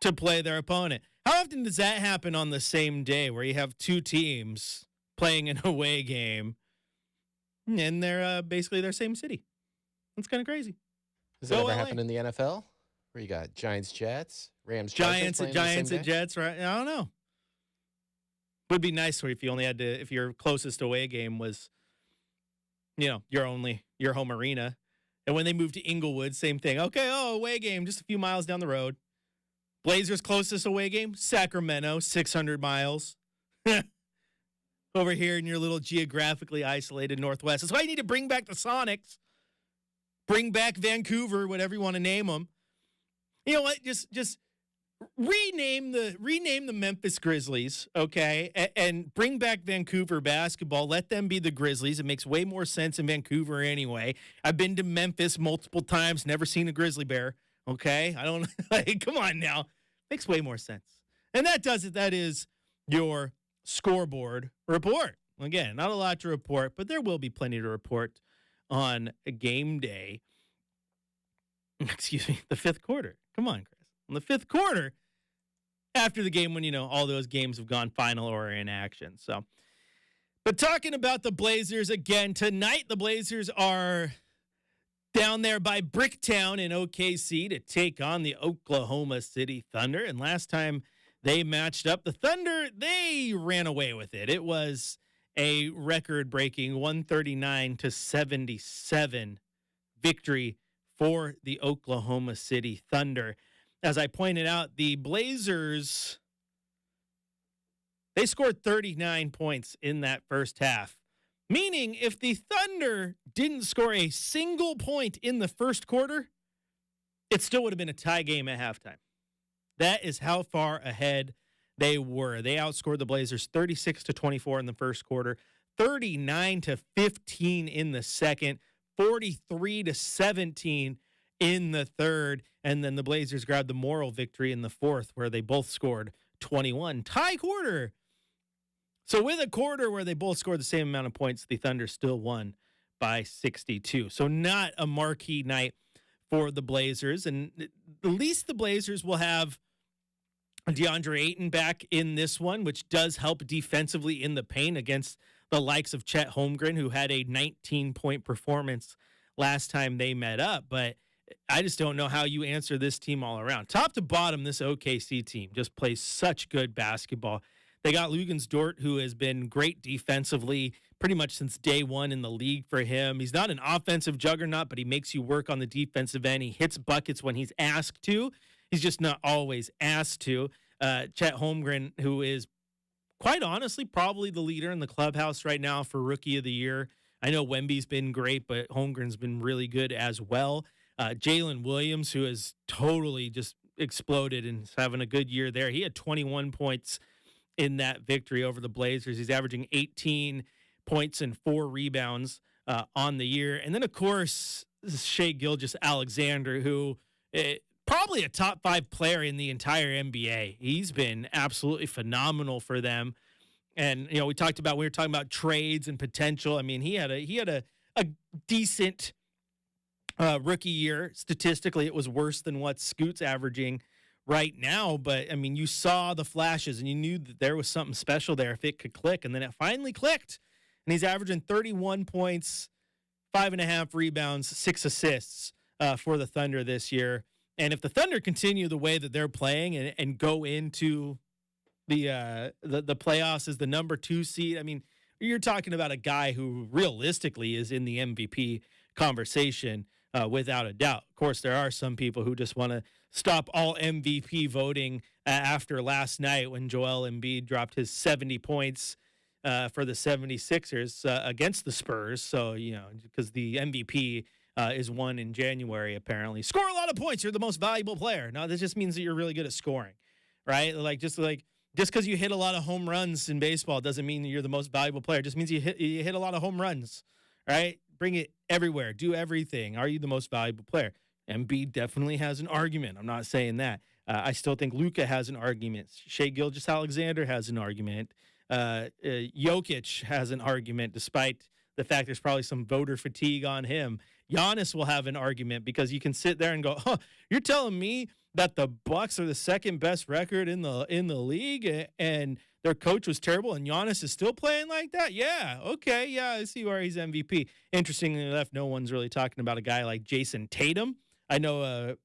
to play their opponent. How often does that happen on the same day where you have two teams playing an away game and they're basically their same city? That's kind of crazy. Does that ever happen in the NFL? Where you got Giants, Jets, Rams, Giants and Jets, right? I don't know. Would be nice if you only had to, if your closest away game was, your home arena. And when they moved to Inglewood, same thing. Okay, away game, just a few miles down the road. Blazers' closest away game, Sacramento, 600 miles. Over here in your little geographically isolated Northwest. That's why you need to bring back the Sonics. Bring back Vancouver, whatever you want to name them. You know what? Just rename the Memphis Grizzlies, okay? And bring back Vancouver basketball. Let them be the Grizzlies. It makes way more sense in Vancouver anyway. I've been to Memphis multiple times, never seen a grizzly bear, okay? I don't, come on now. Makes way more sense. And that does it. That is your scoreboard report. Again, not a lot to report, but there will be plenty to report on a game day. Excuse me, the fifth quarter. Come on, Chris. In the fifth quarter, after the game when, all those games have gone final or in action. So, but talking about the Blazers again, tonight the Blazers are down there by Bricktown in OKC to take on the Oklahoma City Thunder. And last time they matched up, the Thunder, they ran away with it. It was a record-breaking 139-77 victory for the Oklahoma City Thunder. As I pointed out, the Blazers, they scored 39 points in that first half. Meaning, if the Thunder didn't score a single point in the first quarter, it still would have been a tie game at halftime. That is how far ahead they were. They outscored the Blazers 36-24 in the first quarter, 39-15 in the second, 43-17 in the third, and then the Blazers grabbed the moral victory in the fourth, where they both scored 21. Tie quarter. So with a quarter where they both scored the same amount of points, the Thunder still won by 62. So not a marquee night for the Blazers. And at least the Blazers will have DeAndre Ayton back in this one, which does help defensively in the paint against the likes of Chet Holmgren, who had a 19-point performance last time they met up. But I just don't know how you answer this team all around. Top to bottom, this OKC team just plays such good basketball. They got Luguentz-Dort, who has been great defensively pretty much since day one in the league for him. He's not an offensive juggernaut, but he makes you work on the defensive end. He hits buckets when he's asked to. He's just not always asked to. Chet Holmgren, who is quite honestly probably the leader in the clubhouse right now for Rookie of the Year. I know Wemby's been great, but Holmgren's been really good as well. Jalen Williams, who has totally just exploded and is having a good year there. He had 21 points in that victory over the Blazers. He's averaging 18 points and 4 rebounds on the year. And then, of course, this is Shai Gilgeous-Alexander, who probably a top 5 player in the entire NBA. He's been absolutely phenomenal for them. And, we were talking about trades and potential. I mean, he had a decent rookie year. Statistically, it was worse than what Scoot's averaging right now. But, I mean, you saw the flashes and you knew that there was something special there if it could click. And then it finally clicked. And he's averaging 31 points, 5.5 rebounds, 6 assists for the Thunder this year. And if the Thunder continue the way that they're playing and go into the playoffs as the number 2 seed, I mean, you're talking about a guy who realistically is in the MVP conversation without a doubt. Of course, there are some people who just want to stop all MVP voting after last night when Joel Embiid dropped his 70 points for the 76ers against the Spurs. So, because the MVP is won in January, apparently. Score a lot of points. You're the most valuable player. No, this just means that you're really good at scoring, right? Just because you hit a lot of home runs in baseball doesn't mean that you're the most valuable player. It just means you hit a lot of home runs, right? Bring it everywhere. Do everything. Are you the most valuable player? Embiid definitely has an argument. I'm not saying that. I still think Luka has an argument. Shai Gilgeous-Alexander has an argument. Jokic has an argument, despite the fact there's probably some voter fatigue on him. Giannis will have an argument because you can sit there and go, "Oh, you're telling me that the Bucks are the second best record in the league and their coach was terrible and Giannis is still playing like that?" Yeah, okay, yeah, I see where he's MVP. Interestingly enough, no one's really talking about a guy like Jason Tatum. I know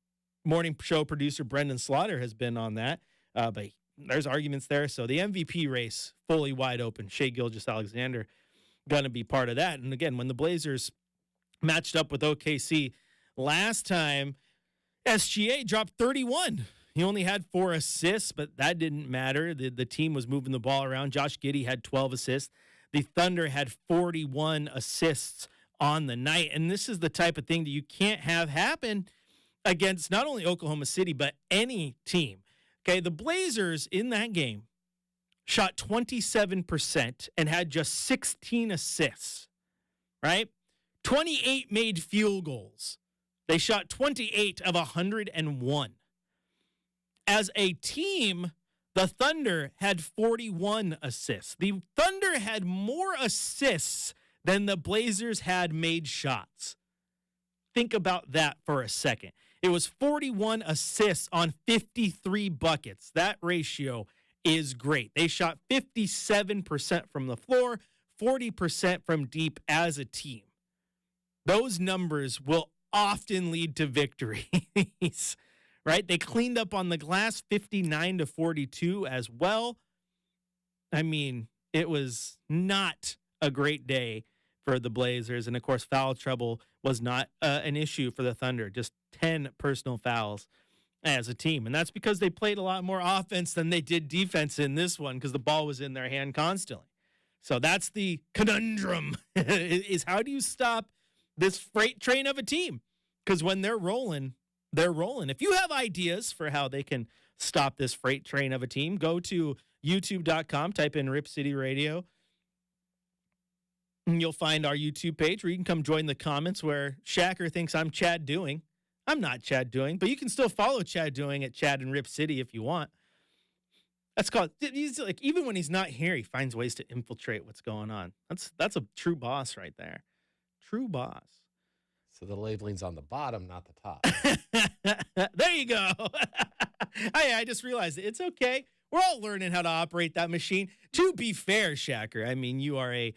morning show producer Brendan Slaughter has been on that, but there's arguments there. So the MVP race fully wide open. Shai Gilgeous-Alexander going to be part of that. And again, when the Blazers matched up with OKC last time, SGA dropped 31. He only had 4 assists, but that didn't matter. The team was moving the ball around. Josh Giddey had 12 assists. The Thunder had 41 assists on the night. And this is the type of thing that you can't have happen against not only Oklahoma City, but any team. Okay, the Blazers in that game shot 27% and had just 16 assists, right? 28 made field goals. They shot 28 of 101. As a team, the Thunder had 41 assists. The Thunder had more assists than the Blazers had made shots. Think about that for a second. It was 41 assists on 53 buckets. That ratio is great. They shot 57% from the floor, 40% from deep as a team. Those numbers will often lead to victories, right? They cleaned up on the glass 59-42 as well. I mean, it was not a great day for the Blazers. And, of course, foul trouble was not an issue for the Thunder. Just 10 personal fouls as a team. And that's because they played a lot more offense than they did defense in this one because the ball was in their hand constantly. So that's the conundrum is how do you stop this freight train of a team? Because when they're rolling, they're rolling. If you have ideas for how they can stop this freight train of a team, go to youtube.com, type in Rip City Radio, and you'll find our YouTube page where you can come join the comments where Shacker thinks I'm Chad Doing. I'm not Chad Doing, but you can still follow Chad Doing at Chad and Rip City if you want. That's called, he's like, even when he's not here, he finds ways to infiltrate what's going on. That's a true boss right there. True boss. So the labeling's on the bottom, not the top. There you go. I just realized it's okay. We're all learning how to operate that machine. To be fair, Shacker, I mean, you are a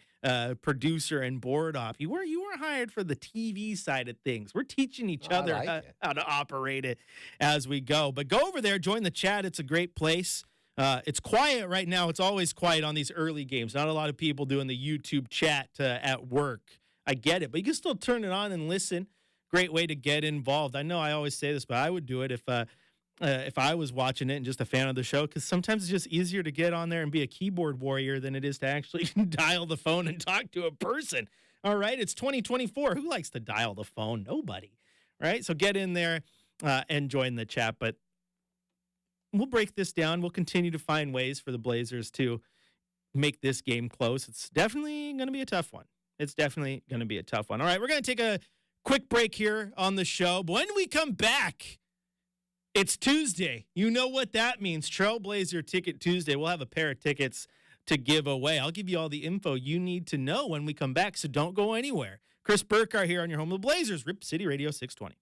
producer and board op. You were hired for the TV side of things. We're teaching each other how to operate it as we go. But go over there, join the chat. It's a great place. It's quiet right now. It's always quiet on these early games. Not a lot of people doing the YouTube chat at work. I get it, but you can still turn it on and listen. Great way to get involved. I know I always say this, but I would do it if I was watching it and just a fan of the show, because sometimes it's just easier to get on there and be a keyboard warrior than it is to actually dial the phone and talk to a person. All right, it's 2024. Who likes to dial the phone? Nobody, right? So get in there and join the chat. But we'll break this down. We'll continue to find ways for the Blazers to make this game close. It's definitely going to be a tough one. It's definitely going to be a tough one. All right, we're going to take a quick break here on the show. But when we come back, it's Tuesday. You know what that means. Trailblazer Ticket Tuesday. We'll have a pair of tickets to give away. I'll give you all the info you need to know when we come back, so don't go anywhere. Chris Burkhardt here on your home of the Blazers, Rip City Radio 620.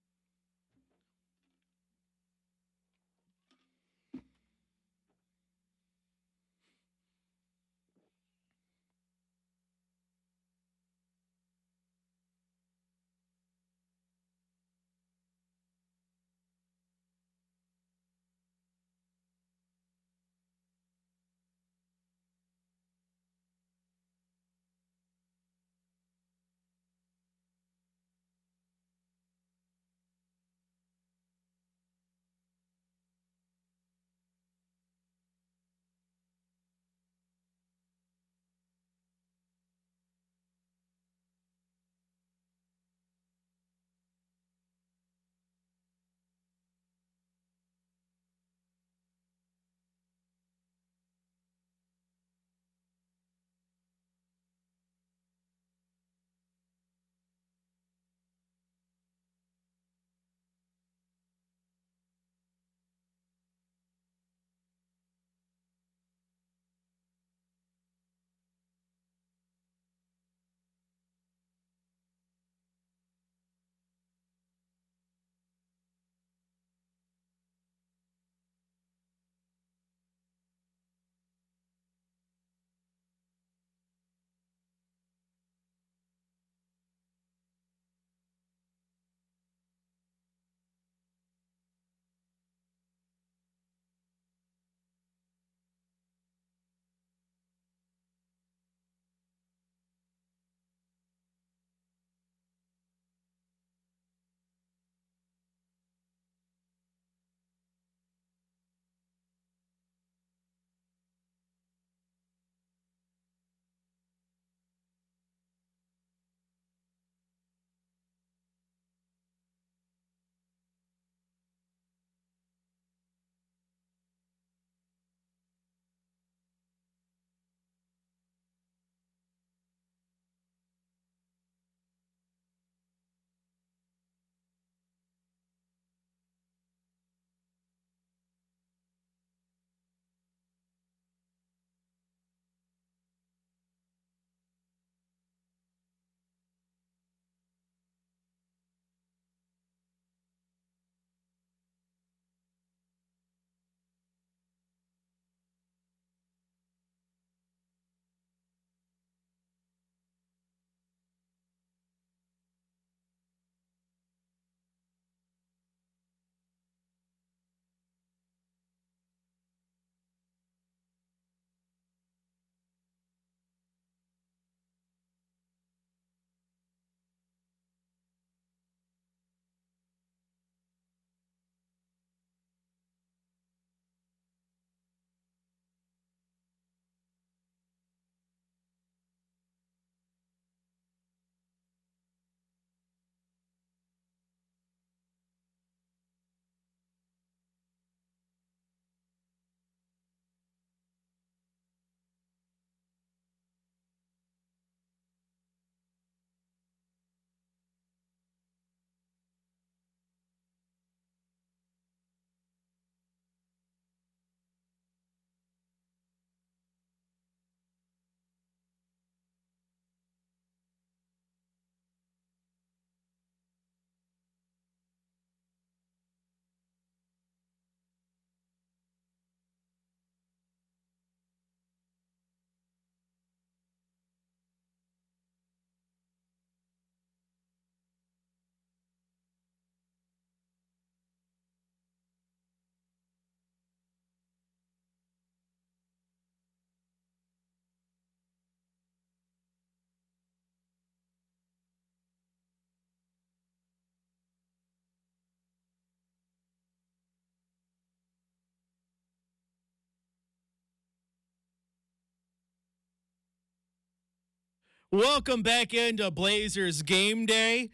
Welcome back into Blazers Game Day.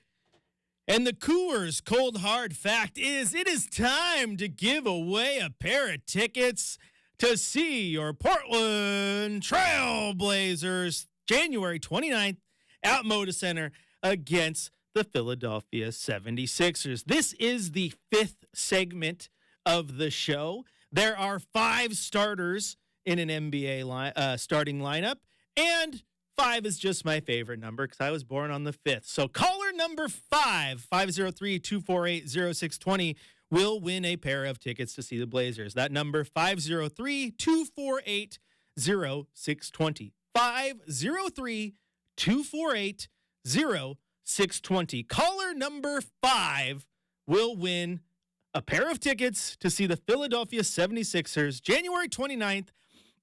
And the Coors Cold Hard fact is it is time to give away a pair of tickets to see your Portland Trail Blazers January 29th at Moda Center against the Philadelphia 76ers. This is the 5th segment of the show. There are 5 starters in an NBA starting lineup, and 5 is just my favorite number because I was born on the 5th. So caller number 5, 503-248-0620, will win a pair of tickets to see the Blazers. That number, 503-248-0620. 503-248-0620. Caller number 5 will win a pair of tickets to see the Philadelphia 76ers January 29th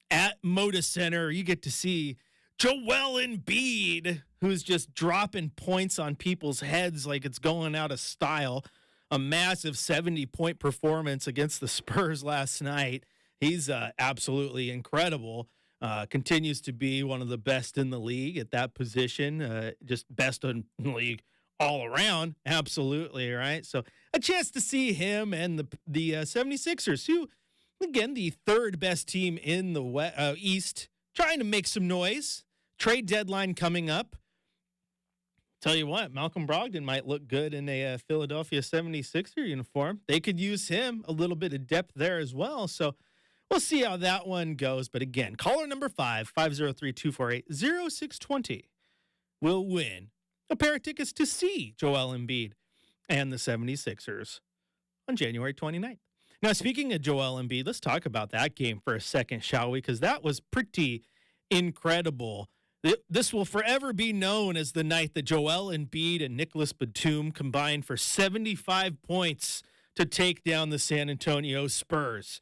at Moda Center. You get to see Joel Embiid, who's just dropping points on people's heads like it's going out of style. A massive 70-point performance against the Spurs last night. He's absolutely incredible. Continues to be one of the best in the league at that position. Just best in the league all around. Absolutely, right? So a chance to see him and the 76ers, who, again, the 3rd best team in the East, trying to make some noise. Trade deadline coming up. Tell you what, Malcolm Brogdon might look good in a Philadelphia 76er uniform. They could use him, a little bit of depth there as well. So we'll see how that one goes. But again, caller number 5, 503-248-0620 will win a pair of tickets to see Joel Embiid and the 76ers on January 29th. Now, speaking of Joel Embiid, let's talk about that game for a second, shall we? Because that was pretty incredible. This will forever be known as the night that Joel Embiid and Nicholas Batum combined for 75 points to take down the San Antonio Spurs.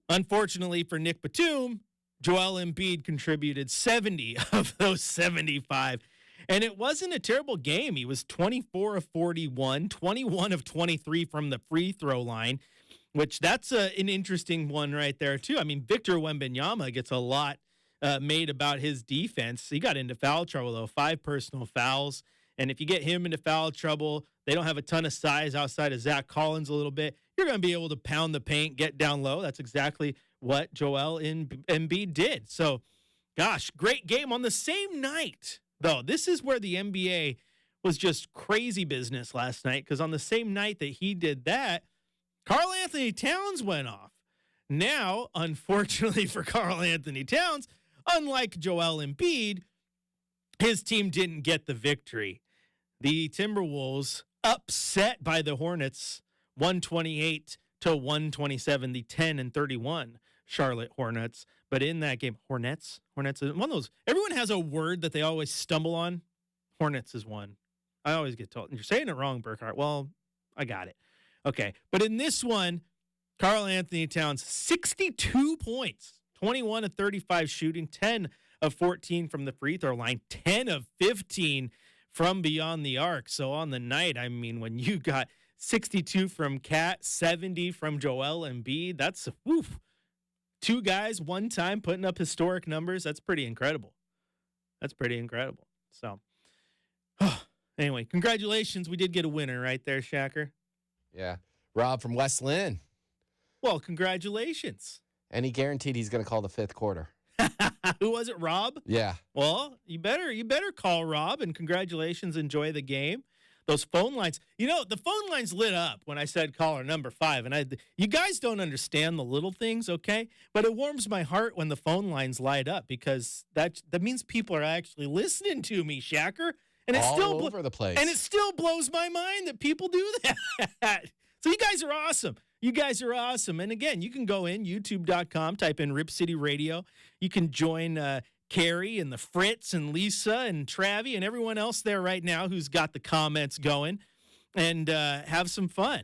Unfortunately for Nick Batum, Joel Embiid contributed 70 of those 75. And it wasn't a terrible game. He was 24 of 41, 21 of 23 from the free throw line, which that's an interesting one right there, too. I mean, Victor Wembanyama gets a lot made about his defense. He got into foul trouble, though, 5 personal fouls. And if you get him into foul trouble, they don't have a ton of size outside of Zach Collins a little bit. You're going to be able to pound the paint, get down low. That's exactly what Joel Embiid did. So, gosh, great game on the same night, though. This is where the NBA was just crazy business last night, because on the same night that he did that, Karl Anthony Towns went off. Now, unfortunately for Karl Anthony Towns, unlike Joel Embiid, his team didn't get the victory. The Timberwolves upset by the Hornets 128-127, the 10-31 Charlotte Hornets. But in that game, Hornets is one of those, everyone has a word that they always stumble on. Hornets is one. I always get told, you're saying it wrong, Burkhardt. Well, I got it. Okay. But in this one, Karl Anthony Towns, 62 points. 21 of 35 shooting, 10 of 14 from the free throw line, 10 of 15 from beyond the arc. So on the night, I mean, when you got 62 from Cat, 70 from Joel Embiid, that's 2 guys, one time putting up historic numbers. That's pretty incredible. So anyway, congratulations. We did get a winner right there, Shacker. Yeah. Rob from West Lynn. Well, congratulations. And he guaranteed he's going to call the 5th quarter. Who was it, Rob? Yeah. Well, you better call Rob, and congratulations. Enjoy the game. Those phone lines, the phone lines lit up when I said caller number 5, and you guys don't understand the little things, okay? But it warms my heart when the phone lines light up, because that means people are actually listening to me, Shacker. And it's all over the place. And it still blows my mind that people do that. So you guys are awesome. And again, you can go in youtube.com, type in Rip City Radio. You can join Carrie and the Fritz and Lisa and Travi and everyone else there right now who's got the comments going, and have some fun.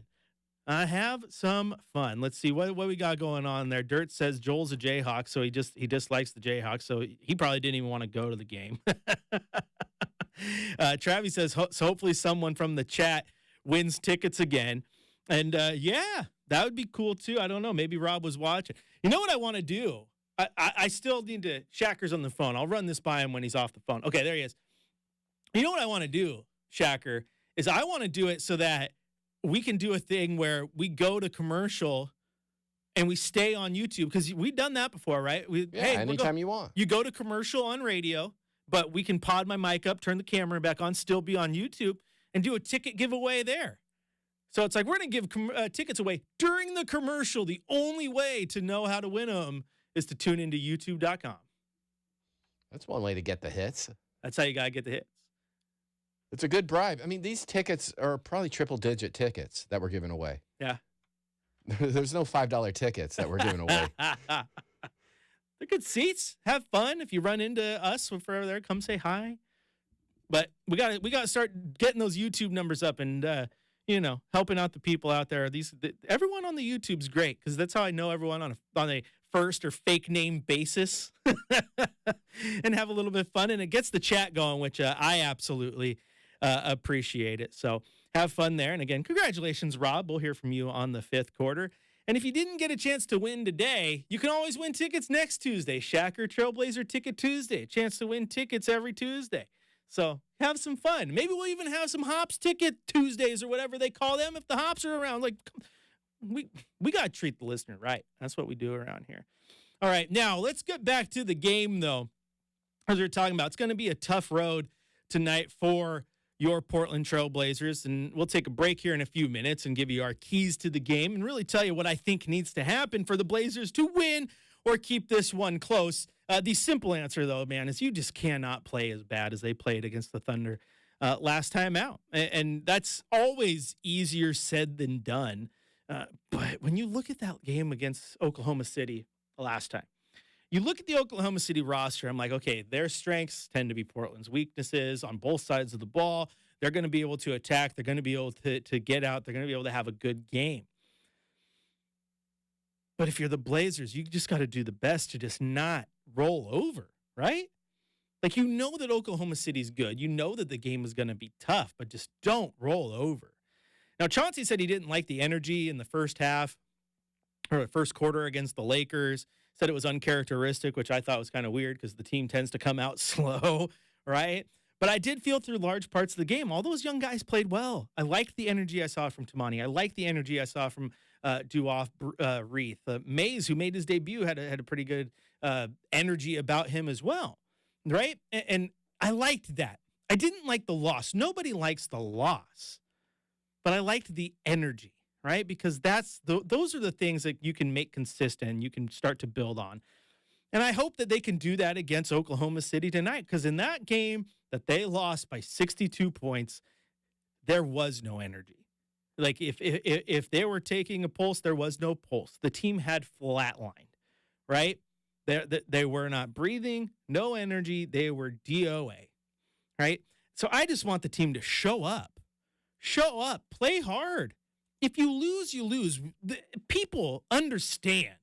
Let's see what we got going on there. Dirt says Joel's a Jayhawk, so he dislikes the Jayhawks, so he probably didn't even want to go to the game. Travi says so hopefully someone from the chat wins tickets again. And yeah, that would be cool too. I don't know. Maybe Rob was watching. You know what I want to do? I still need to. Shacker's on the phone. I'll run this by him when he's off the phone. Okay, there he is. You know what I want to do, Shacker, is I want to do it so that we can do a thing where we go to commercial and we stay on YouTube, because we've done that before, right? Anytime you want. You go to commercial on radio, but we can pod my mic up, turn the camera back on, still be on YouTube, and do a ticket giveaway there. So it's like we're going to give tickets away during the commercial. The only way to know how to win them is to tune into youtube.com. That's one way to get the hits. That's how you got to get the hits. It's a good bribe. I mean, these tickets are probably triple-digit tickets that we're giving away. Yeah. There's no $5 tickets that we're giving away. They're good seats. Have fun. If you run into us if we're there, come say hi. But we got to start getting those YouTube numbers up and helping out the people out there. Everyone on the YouTube's great, because that's how I know everyone on a first or fake name basis and have a little bit of fun. And it gets the chat going, which I absolutely appreciate it. So have fun there. And again, congratulations, Rob. We'll hear from you on the 5th quarter. And if you didn't get a chance to win today, you can always win tickets next Tuesday. Shacker Trailblazer Ticket Tuesday. A chance to win tickets every Tuesday. So have some fun. Maybe we'll even have some Hops Ticket Tuesdays or whatever they call them if the Hops are around. Like, we got to treat the listener right. That's what we do around here. All right, now let's get back to the game, though. As we were talking about, it's going to be a tough road tonight for your Portland Trailblazers, and we'll take a break here in a few minutes and give you our keys to the game and really tell you what I think needs to happen for the Blazers to win or keep this one close. The simple answer, though, man, is you just cannot play as bad as they played against the Thunder last time out. And that's always easier said than done. But when you look at that game against Oklahoma City last time, you look at the Oklahoma City roster, I'm like, okay, their strengths tend to be Portland's weaknesses on both sides of the ball. They're going to be able to attack. They're going to be able to get out. They're going to be able to have a good game. But if you're the Blazers, you just got to do the best to just not roll over, right? Like, you know that Oklahoma City's good. You know that the game is going to be tough, but just don't roll over. Now, Chauncey said he didn't like the energy in the first half or the first quarter against the Lakers. Said it was uncharacteristic, which I thought was kind of weird because the team tends to come out slow, right? But I did feel through large parts of the game, all those young guys played well. I liked the energy I saw from Tamani. I liked the energy I saw from Duoff Reith. Mays, who made his debut, had a pretty good energy about him as well, right? And I liked that. I didn't like the loss. Nobody likes the loss, but I liked the energy. Right? Because those are the things that you can make consistent and you can start to build on. And I hope that they can do that against Oklahoma City tonight, because in that game that they lost by 62 points, there was no energy. Like, if they were taking a pulse, there was no pulse. The team had flatlined, right? They were not breathing, no energy. They were DOA, right? So I just want the team to show up, play hard. If you lose, you lose. People understand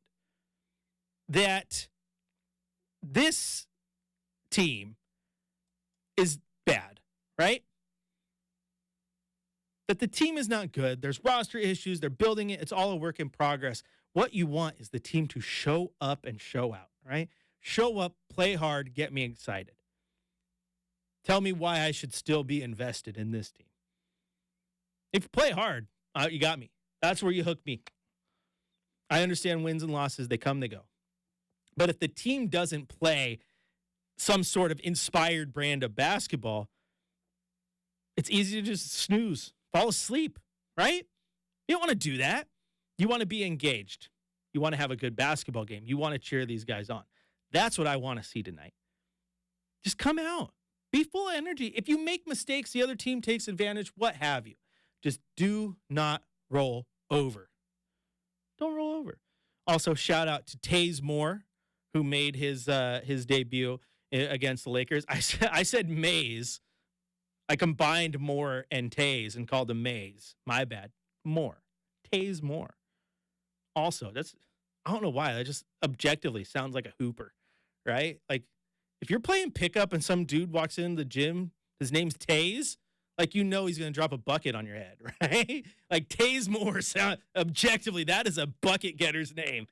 that this team is bad, right? That the team is not good. There's roster issues. They're building it. It's all a work in progress. What you want is the team to show up and show out, right? Show up, play hard, get me excited. Tell me why I should still be invested in this team. If you play hard, you got me. That's where you hook me. I understand wins and losses. They come, they go. But if the team doesn't play some sort of inspired brand of basketball, it's easy to just snooze, fall asleep, right? You don't want to do that. You want to be engaged. You want to have a good basketball game. You want to cheer these guys on. That's what I want to see tonight. Just come out. Be full of energy. If you make mistakes, the other team takes advantage, what have you. Just do not roll over. Don't roll over. Also, shout out to Taze Moore, who made his debut against the Lakers. I said Mays. I combined Moore and Taze and called him Mays. My bad. Moore. Taze Moore. Also, I don't know why. That just objectively sounds like a hooper, right? Like, if you're playing pickup and some dude walks into the gym, his name's Taze, like, you know he's going to drop a bucket on your head, right? Like, Taze Moore, objectively, that is a bucket getter's name.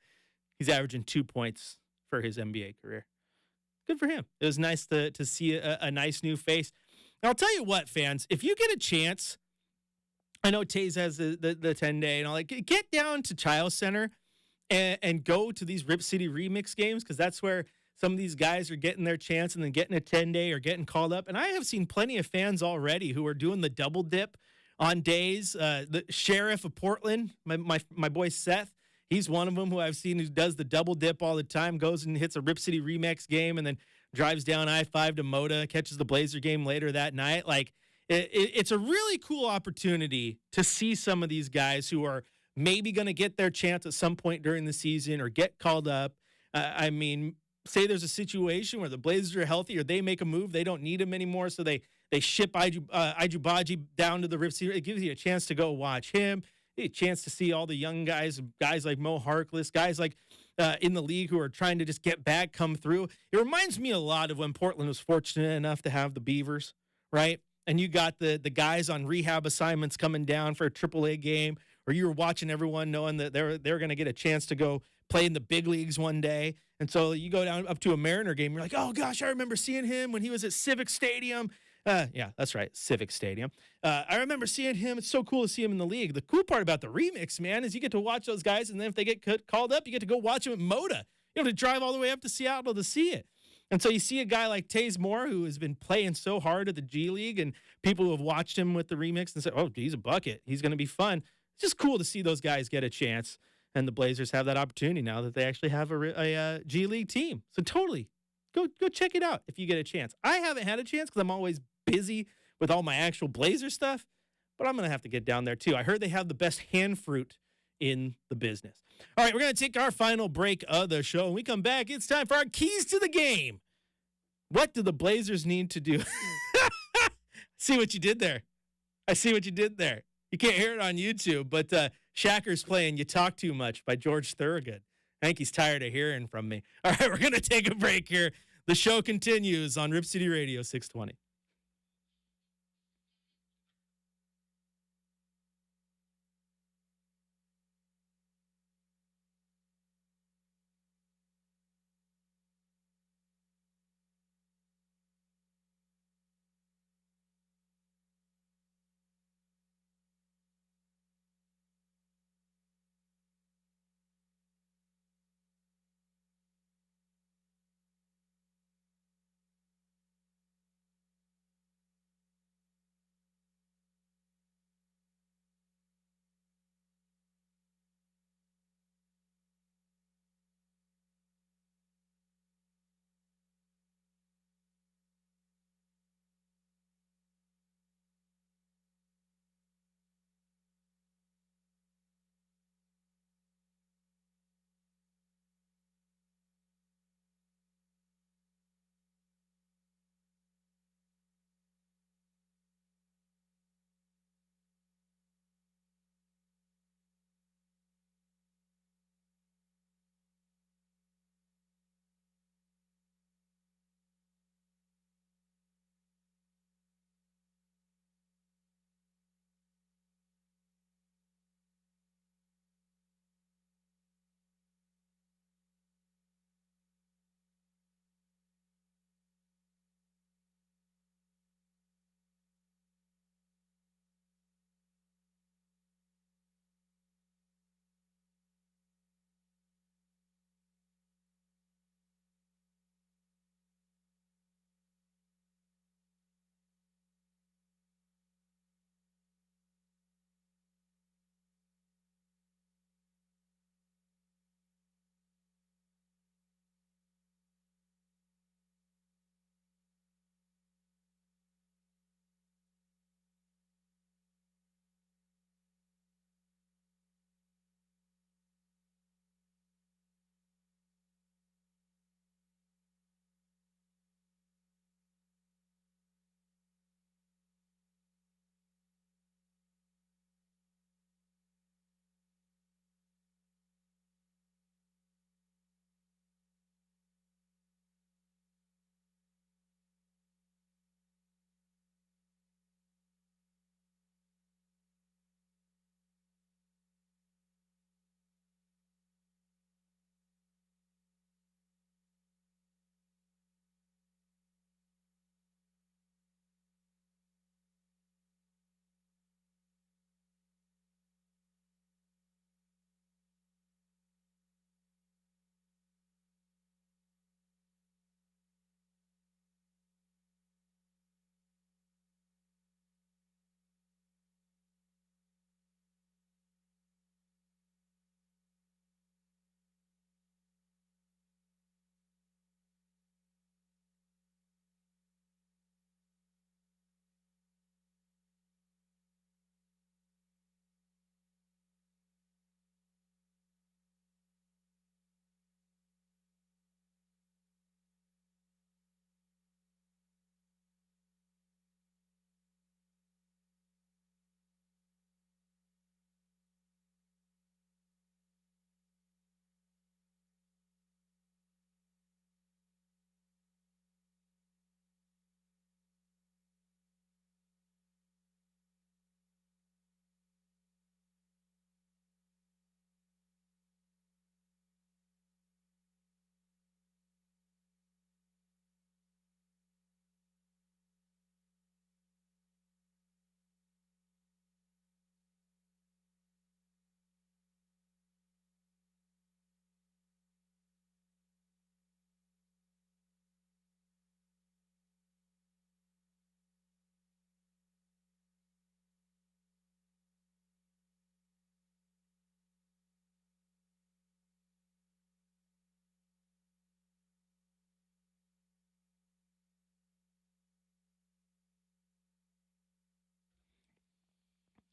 He's averaging 2 points, for his NBA career. Good for him. It was nice to see a nice new face. And I'll tell you what, fans, if you get a chance, I know Taze has the 10-day and all that, get down to Chiles Center and go to these Rip City Remix games, because that's where some of these guys are getting their chance and then getting a 10-day or getting called up. And I have seen plenty of fans already who are doing the double dip on days. The Sheriff of Portland, my boy Seth, he's one of them who I've seen who does the double dip all the time, goes and hits a Rip City Remix game and then drives down I-5 to Moda, catches the Blazer game later that night. Like, it's a really cool opportunity to see some of these guys who are maybe going to get their chance at some point during the season or get called up. I mean, say there's a situation where the Blazers are healthy or they make a move, they don't need him anymore, so they ship Ijubaji down to the Rip City. It gives you a chance to go watch him, a chance to see all the young guys like Mo Harkless, guys like in the league who are trying to just get back, come through. It reminds me a lot of when Portland was fortunate enough to have the Beavers, right? And you got the guys on rehab assignments coming down for a AAA game, or you were watching everyone knowing that they're going to get a chance to go play in the big leagues one day. And so you go down up to a Mariner game, you're like, oh gosh, I remember seeing him when he was at Civic Stadium. Yeah, that's right, Civic Stadium. I remember seeing him. It's so cool to see him in the league. The cool part about the remix, man, is you get to watch those guys, and then if they get called up, you get to go watch them at Moda. You have to drive all the way up to Seattle to see it. And so you see a guy like Taze Moore, who has been playing so hard at the G League, and people who have watched him with the remix and say, oh, he's a bucket. He's going to be fun. It's just cool to see those guys get a chance, and the Blazers have that opportunity now that they actually have a G League team. So totally, go check it out if you get a chance. I haven't had a chance because I'm always busy with all my actual Blazer stuff, but I'm going to have to get down there too. I heard they have the best hand fruit in the business. All right, we're going to take our final break of the show. When we come back, it's time for our keys to the game. What do the Blazers need to do? See what you did there. I see what you did there. You can't hear it on YouTube, but Shacker's playing You Talk Too Much by George Thorogood. I think he's tired of hearing from me. All right, we're going to take a break here. The show continues on Rip City Radio 620.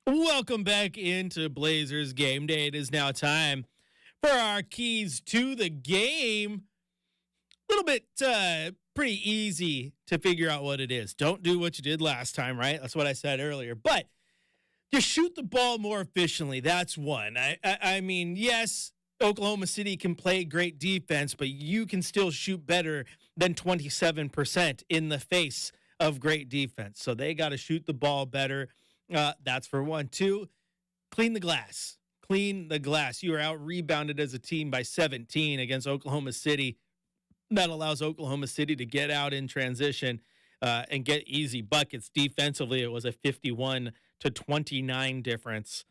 Welcome back into Blazers Game Day. It is now time for our keys to the game. A little bit pretty easy to figure out what it is. Don't do what you did last time, right? That's what I said earlier. But just shoot the ball more efficiently. That's one. I mean, yes, Oklahoma City can play great defense, but you can still shoot better than 27% in the face of great defense. So they got to shoot the ball better. That's for one. Two, clean the glass. Clean the glass. You are out rebounded as a team by 17 against Oklahoma City. That allows Oklahoma City to get out in transition and get easy buckets. Defensively, it was a 51-29 difference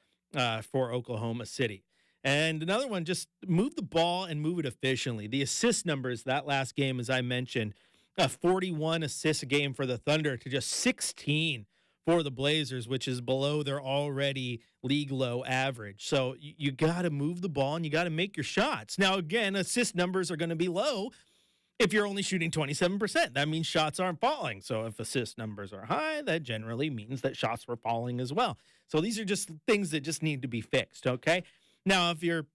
for Oklahoma City. And another one, just move the ball and move it efficiently. The assist numbers that last game, as I mentioned, 41 assists a game for the Thunder to just 16 for the Blazers, which is below their already league low average. So you got to move the ball and you got to make your shots. Now, again, assist numbers are going to be low if you're only shooting 27%. That means shots aren't falling. So if assist numbers are high, that generally means that shots were falling as well. So these are just things that just need to be fixed, okay? Now, if your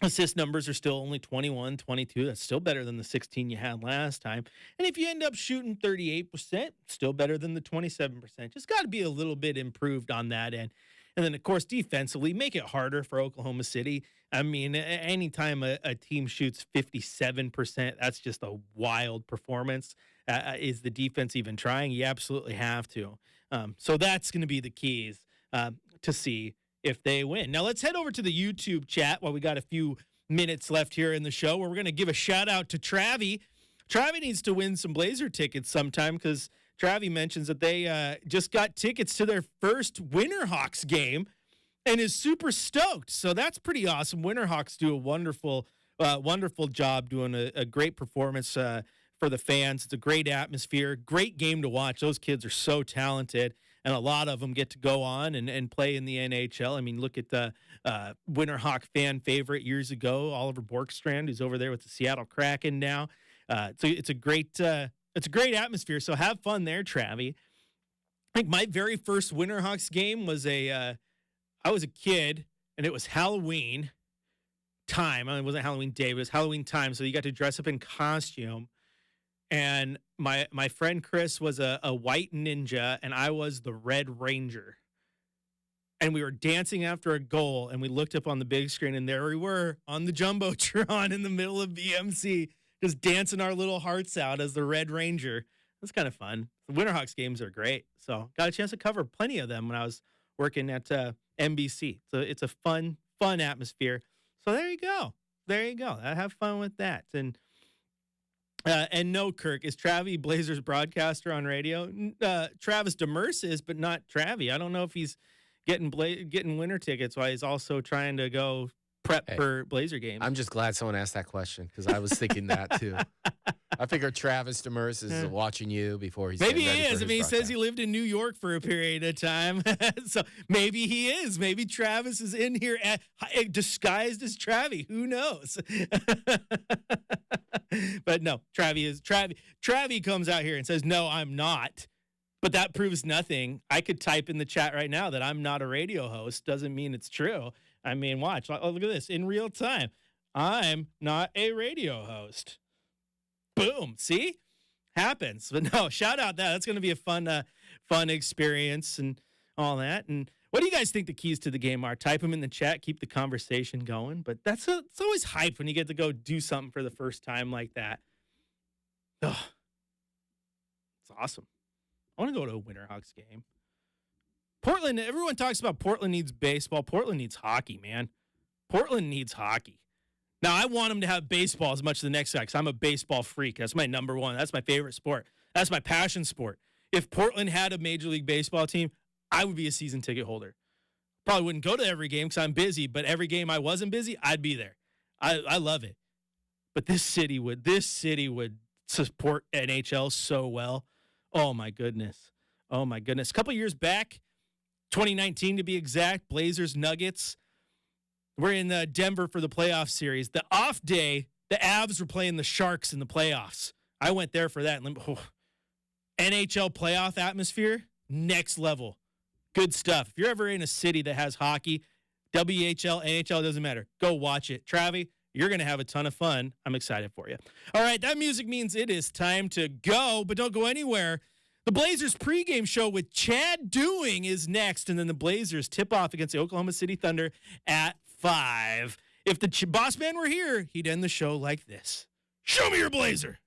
assist numbers are still only 21, 22, that's still better than the 16 you had last time. And if you end up shooting 38%, still better than the 27%. Just got to be a little bit improved on that end. And then, of course, defensively, make it harder for Oklahoma City. I mean, anytime a team shoots 57%, that's just a wild performance. Is the defense even trying? You absolutely have to. So that's going to be the keys to see if they win. Now, let's head over to the YouTube chat while we got a few minutes left here in the show, where we're going to give a shout-out to Travie. Travie needs to win some Blazer tickets sometime because Travie mentions that they just got tickets to their first Winterhawks game and is super stoked. So that's pretty awesome. Winterhawks do a wonderful job doing a great performance for the fans. It's a great atmosphere, great game to watch. Those kids are so talented, and a lot of them get to go on and play in the NHL. I mean, look at the Winterhawk fan favorite years ago, Oliver Borkstrand, who's over there with the Seattle Kraken now. So it's a great atmosphere. So have fun there, Travie. I think my very first Winterhawks game was I was a kid, and it was Halloween time. I mean, it wasn't Halloween day, but it was Halloween time. So you got to dress up in costume. And my friend Chris was a white ninja, and I was the Red Ranger. And we were dancing after a goal, and we looked up on the big screen, and there we were on the Jumbotron in the middle of BMC, just dancing our little hearts out as the Red Ranger. That's kind of fun. The Winterhawks games are great. So got a chance to cover plenty of them when I was working at NBC. So it's a fun atmosphere. So there you go. Have fun with that. And no, Kirk, is Travie Blazers broadcaster on radio? Travis Demers is, but not Travie. I don't know if he's getting winter tickets while he's also trying to go prep for Blazer games. I'm just glad someone asked that question because I was thinking that too. I figured Travis Demers is watching you before he's maybe ready he is. for I mean, he his says he lived in New York for a period of time, so maybe he is. Maybe Travis is in here disguised as Travie. Who knows? But no, Travie comes out here and says, "No, I'm not." But that proves nothing. I could type in the chat right now that I'm not a radio host. Doesn't mean it's true. I mean, watch. Oh, look at this in real time. I'm not a radio host. Boom. See? Happens. But no, shout out that. That's going to be a fun experience and all that. And what do you guys think the keys to the game are? Type them in the chat. Keep the conversation going. But it's always hype when you get to go do something for the first time like that. Oh, it's awesome. I want to go to a Winterhawks game. Portland, everyone talks about Portland needs baseball. Portland needs hockey, man. Portland needs hockey. Now, I want them to have baseball as much as the next guy because I'm a baseball freak. That's my number one. That's my favorite sport. That's my passion sport. If Portland had a Major League Baseball team, I would be a season ticket holder. Probably wouldn't go to every game because I'm busy, but every game I wasn't busy, I'd be there. I love it. But this city would support NHL so well. Oh, my goodness. A couple years back, 2019 to be exact, Blazers Nuggets. We're in Denver for the playoff series. The off day, the Avs were playing the Sharks in the playoffs. I went there for that. NHL playoff atmosphere, next level. Good stuff. If you're ever in a city that has hockey, WHL, NHL, doesn't matter. Go watch it. Travi, you're going to have a ton of fun. I'm excited for you. All right, that music means it is time to go, but don't go anywhere. The Blazers pregame show with Chad Doing is next, and then the Blazers tip off against the Oklahoma City Thunder at 5. If the boss man were here, he'd end the show like this. Show me your Blazer.